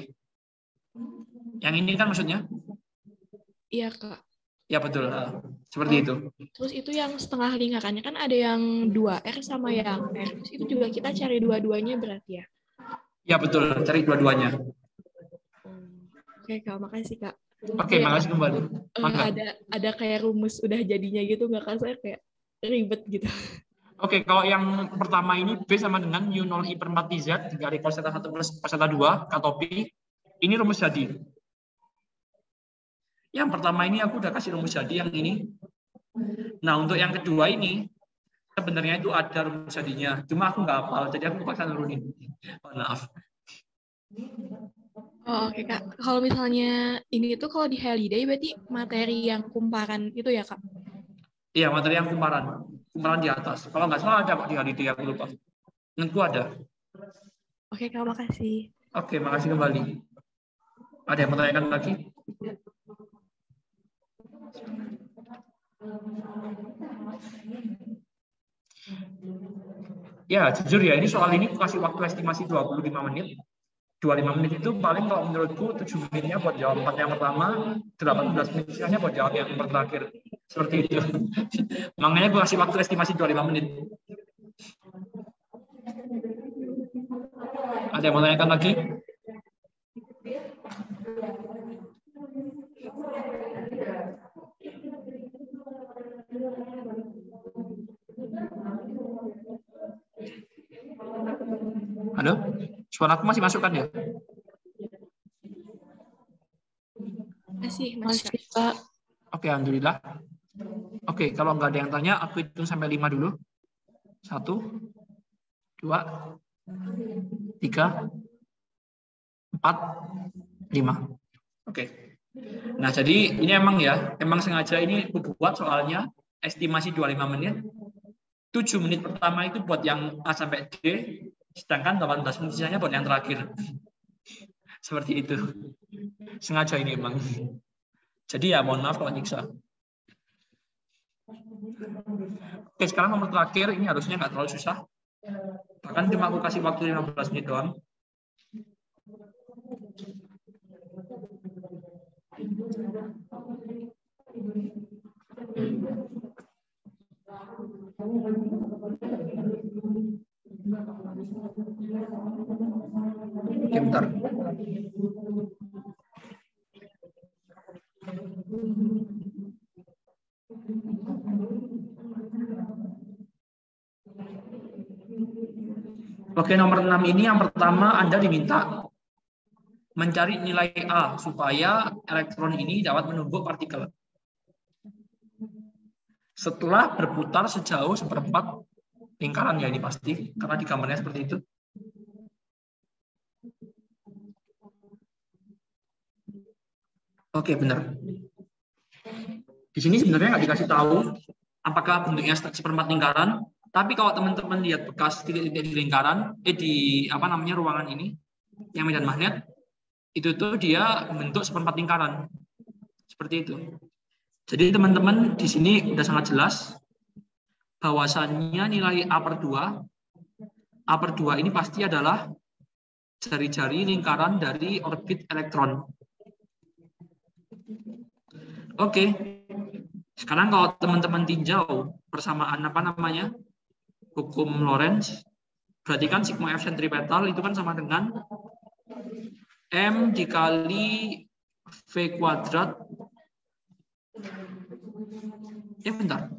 Yang ini kan maksudnya? Iya, Kak. Ya betul, seperti itu. Terus itu yang setengah lingkarannya kan ada yang 2R sama yang R. Terus itu juga kita cari dua-duanya berarti ya? Ya betul, cari dua-duanya. Oke, Kak. Makasih, Kak. Oke, makasih kembali. Ada kayak rumus udah jadinya gitu nggak, Kak? Saya kayak ribet gitu. Oke, kalau yang pertama ini B sama dengan U0 I per 4Z dikali cos θ 1 plus cos θ 2 katopi. Ini rumus jadi. Yang pertama ini aku udah kasih rumus jadi yang ini. Nah, untuk yang kedua ini sebenarnya itu ada rumus jadinya. Cuma aku nggak hafal, jadi aku paksa nurunin. Maaf. Oh, oke, Kak. Kalau misalnya ini tuh kalau di Haliday berarti materi yang kumparan itu ya, Kak? Iya, materi yang kumparan di atas. Kalau nggak salah ada di Haliday, aku lupa. Menurutku ada. Oke, Kak, makasih. Oke, makasih kembali. Ada yang menanyakan lagi? Ya, jujur ya, ini soal ini aku kasih waktu estimasi 25 menit. 25 menit itu paling kalau menurutku 7 menitnya buat jawab 4 yang pertama, 18 menit sisanya buat jawab yang terakhir. Seperti itu. Makanya gue kasih waktu estimasi 25 menit. Ada yang mau tanyakan lagi? Halo? Suara aku masih masuk kan ya? Masih, Kak. Oke, alhamdulillah. Oke, kalau nggak ada yang tanya, aku hitung sampai 5 dulu. 1, 2, 3, 4, 5. Oke. Nah, jadi ini emang sengaja ini aku buat soalnya estimasi 25 menit. 7 menit pertama itu buat yang A sampai D, sedangkan 18 menit sisanya buat yang terakhir. Seperti itu. Sengaja ini emang. Jadi ya mohon maaf kalau nyiksa. Oke, sekarang nomor terakhir ini harusnya nggak terlalu susah. Bahkan cuma aku kasih waktu 15 menit doang. Oke, bentar. Oke, nomor 6 ini yang pertama Anda diminta mencari nilai A supaya elektron ini dapat menumbuk partikel. Setelah berputar sejauh 1/4 lingkaran ya, ini pasti karena di gambarnya seperti itu. Oke, benar. Di sini sebenarnya nggak dikasih tahu apakah bentuknya 1/4 lingkaran, tapi kalau teman-teman lihat bekas titik-titik di lingkaran, di ruangan ini, yang medan magnet, itu tuh dia bentuk 1/4 lingkaran. Seperti itu. Jadi teman-teman di sini udah sangat jelas bahwasannya nilai A/2 ini pasti adalah jari-jari lingkaran dari orbit elektron. Oke. Sekarang kalau teman-teman tinjau persamaan hukum Lorentz, berarti kan sigma F sentripetal itu kan sama dengan M dikali V kuadrat. Ya bentar.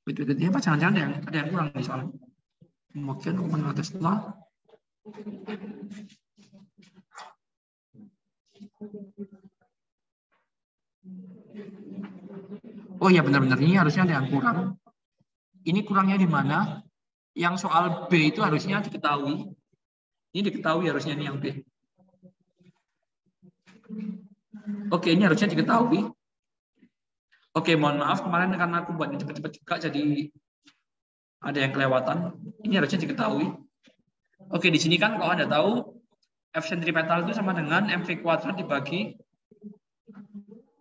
Ini apa jangan-jangan ada yang kurang nih soalnya. Kemudian hukuman Tesla. Oh ya benar-benar ini harusnya ada yang kurang. Ini kurangnya di mana? Yang soal B itu harusnya diketahui. Ini diketahui harusnya ini yang B. Oke, ini harusnya diketahui. Oke, mohon maaf kemarin karena aku buatnya cepet-cepet juga, jadi ada yang kelewatan. Ini harusnya diketahui. Oke, di sini kan kalau Anda tahu F sentripetal itu sama dengan mv kuadrat dibagi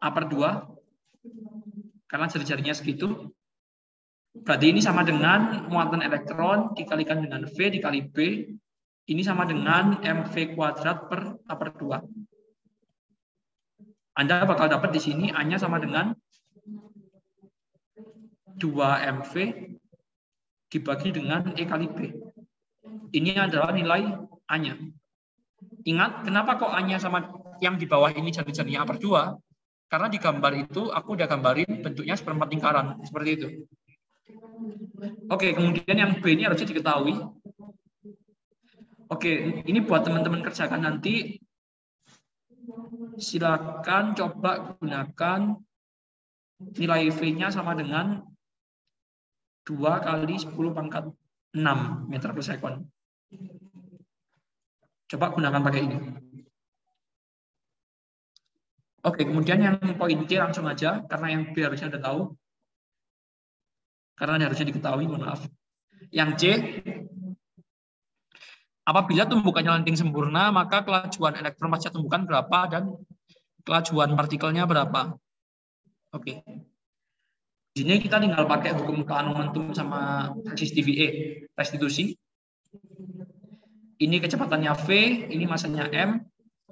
A per 2. Karena jari-jarinya segitu. Berarti ini sama dengan muatan elektron dikalikan dengan V dikali B. Ini sama dengan mv kuadrat per A per 2. Anda bakal dapat di sini A-nya sama dengan 2mv dibagi dengan E kali B. Ini adalah nilai A-nya. Ingat, kenapa kok A-nya sama yang di bawah ini jari-jarinya A per 2? Karena di gambar itu aku udah gambarin bentuknya seperempat lingkaran. Seperti itu. Oke, kemudian yang B ini harusnya diketahui. Oke, ini buat teman-teman kerjakan nanti. Silakan coba gunakan nilai V-nya sama dengan 2 kali 10 pangkat 6 meter per sekon. Coba gunakan pakai ini. Oke, kemudian yang poin C langsung aja, karena yang B harusnya Anda tahu. Karena harusnya diketahui, mohon maaf. Yang C, apabila tumbukannya lenting sempurna, maka kelajuan elektron pasca tumbukan berapa dan kelajuan partikelnya berapa. Oke. Di sini kita tinggal pakai hukum kean momentum sama resistivity restitusi. Ini kecepatannya V, ini masanya M,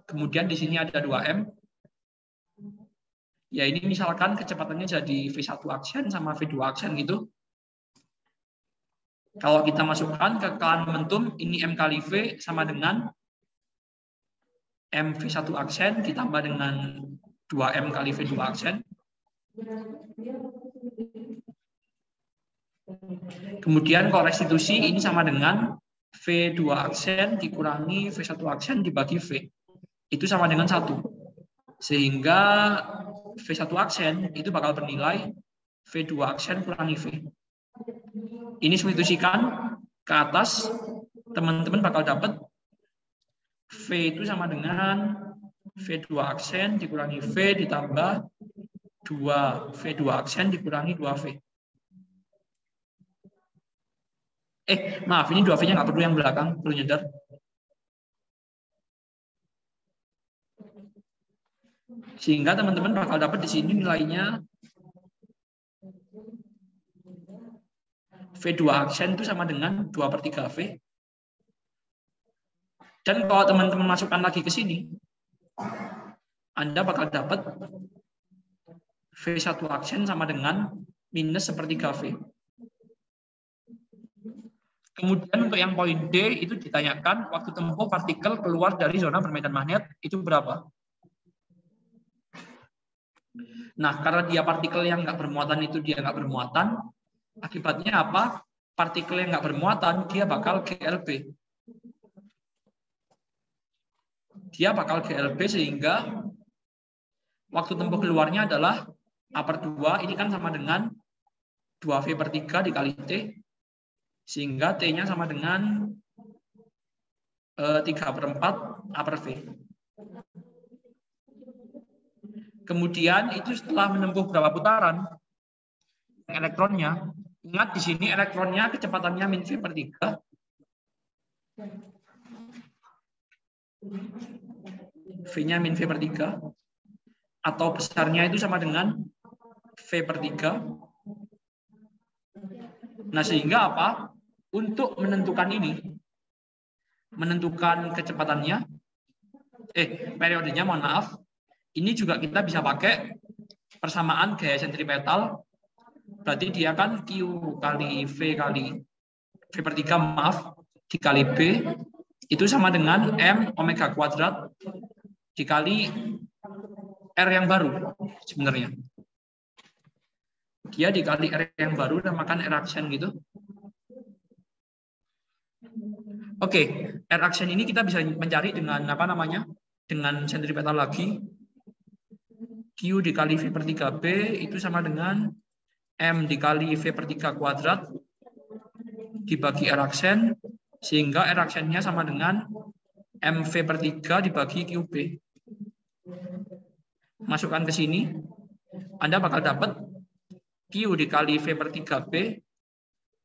kemudian di sini ada 2M. Ya ini misalkan kecepatannya jadi V1 aksen sama V2 aksen gitu. Kalau kita masukkan ke kean momentum, ini M kali V sama dengan M V1 aksen ditambah dengan 2M kali V2 aksen. Kemudian kalau restitusi ini sama dengan V2 aksen dikurangi V1 aksen dibagi V. Itu sama dengan 1. Sehingga V1 aksen itu bakal bernilai V2 aksen kurangi V. Ini substitusikan ke atas, teman-teman bakal dapat V itu sama dengan V2 aksen dikurangi V ditambah 2 V2 aksen dikurangi 2V. Maaf, ini 2V-nya nggak perlu yang belakang, perlu nyadar. Sehingga teman-teman bakal dapat di sini nilainya V2 aksen itu sama dengan 2/3V. Dan kalau teman-teman masukkan lagi ke sini, Anda bakal dapat V1 aksen sama dengan minus 1/3V. Kemudian untuk yang poin D itu ditanyakan waktu tempuh partikel keluar dari zona permedan magnet itu berapa? Nah, karena dia partikel yang nggak bermuatan itu dia nggak bermuatan, akibatnya apa? Partikel yang nggak bermuatan dia bakal GLB. Dia bakal GLB sehingga waktu tempuh keluarnya adalah A per 2, ini kan sama dengan 2V/3 dikali T, sehingga T-nya sama dengan 3/4 A per V. Kemudian itu setelah menempuh berapa putaran, elektronnya, ingat di sini elektronnya kecepatannya min V/3. V-nya min V/3. Atau besarnya itu sama dengan V/3. Nah, sehingga apa? Untuk menentukan ini, menentukan kecepatannya, periodenya, mohon maaf, ini juga kita bisa pakai persamaan gaya sentripetal. Berarti dia kan Q kali V kali V/3, maaf, dikali B, itu sama dengan M omega kuadrat dikali R yang baru sebenarnya. Dia dikali R yang baru dan makan R aksen gitu. Oke, R aksen ini kita bisa mencari dengan apa namanya? Dengan sentripetal lagi. Q dikali V/3B itu sama dengan M dikali V/3 kuadrat dibagi R aksen, sehingga R aksennya sama dengan MV/3 dibagi QB. Masukkan ke sini, Anda bakal dapat Q dikali V per 3B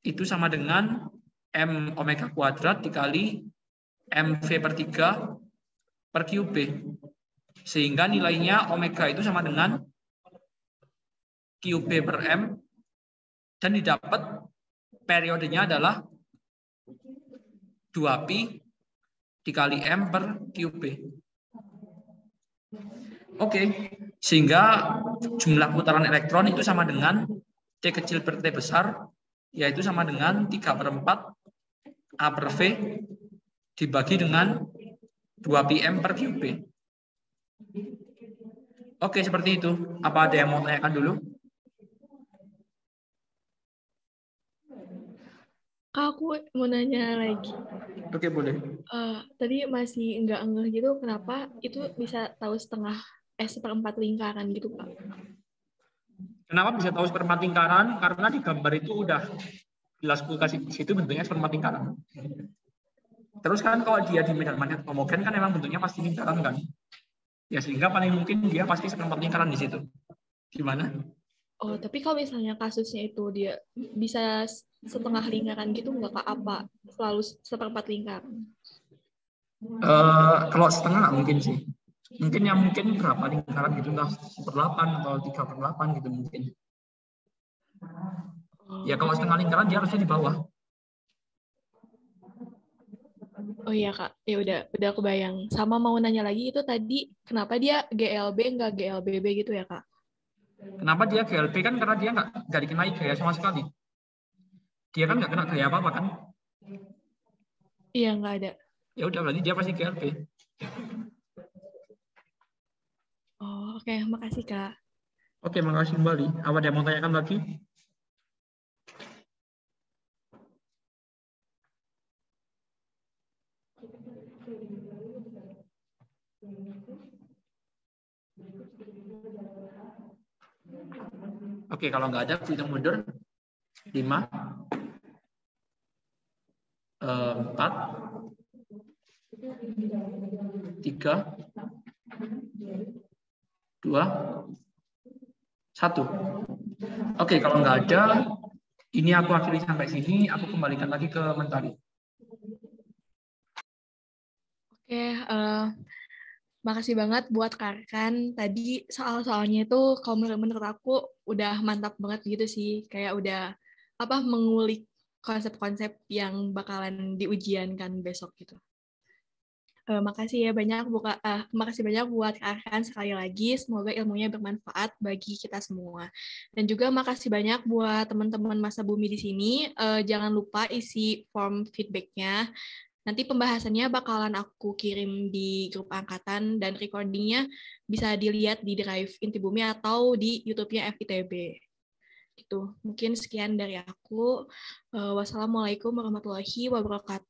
itu sama dengan M omega kuadrat dikali MV per 3 per QB. Sehingga nilainya omega itu sama dengan QB per M, dan didapat periodenya adalah 2pi dikali M per QB. Oke, sehingga jumlah putaran elektron itu sama dengan T kecil per T besar, yaitu sama dengan 3/4 A per V dibagi dengan 2πm per QB. Oke, seperti itu. Apa ada yang mau tanyakan dulu? Kak, aku mau nanya lagi. Oke, boleh. Tadi masih nggak ngeh gitu, kenapa itu bisa tahu seperempat lingkaran gitu, Kak? Kenapa bisa tahu seperempat lingkaran? Karena di gambar itu udah jelas kasih di situ bentuknya seperempat lingkaran. Terus kan kalau dia di medan magnet homogen kan memang bentuknya pasti lingkaran kan? Ya sehingga paling mungkin dia pasti seperempat lingkaran di situ. Gimana? Oh, tapi kalau misalnya kasusnya itu dia bisa setengah lingkaran gitu nggak, Kak? Apa selalu seperempat lingkaran? Kalau setengah nggak mungkin sih. Mungkin yang mungkin berapa lingkaran gitu, entah 1/8 atau 3/8 gitu mungkin. Ya kalau setengah lingkaran dia harusnya di bawah. Oh iya, Kak, ya udah kebayang. Sama mau nanya lagi itu tadi kenapa dia GLB nggak GLBB gitu ya, Kak? Kenapa dia GLB kan karena dia nggak dikenai gaya sama sekali. Dia kan nggak kena gaya apa-apa kan? Iya, nggak ada. Ya udah berarti dia pasti GLB. Oh, oke, makasih, Kak. Oke, makasih kembali. Apa ada yang mau tanyakan lagi? Oke, kalau nggak ada, hitung mundur. 5, 4, 3, 2, 1. Oke, kalau nggak ada, ini aku akhiri sampai sini. Aku kembalikan lagi ke Mentari. Oke, makasih banget buat Kak Arkan. Tadi soal-soalnya itu kalau menurut aku udah mantap banget gitu sih. Kayak udah mengulik konsep-konsep yang bakalan diujiankan besok gitu. Makasih banyak buat Kak Arkan sekali lagi. Semoga ilmunya bermanfaat bagi kita semua. Dan juga makasih banyak buat teman-teman Masa Bumi di sini. Jangan lupa isi form feedback-nya. Nanti pembahasannya bakalan aku kirim di grup angkatan dan recordingnya bisa dilihat di Drive Inti Bumi atau di YouTube-nya FITB. Gitu. Mungkin sekian dari aku. Wassalamualaikum warahmatullahi wabarakatuh.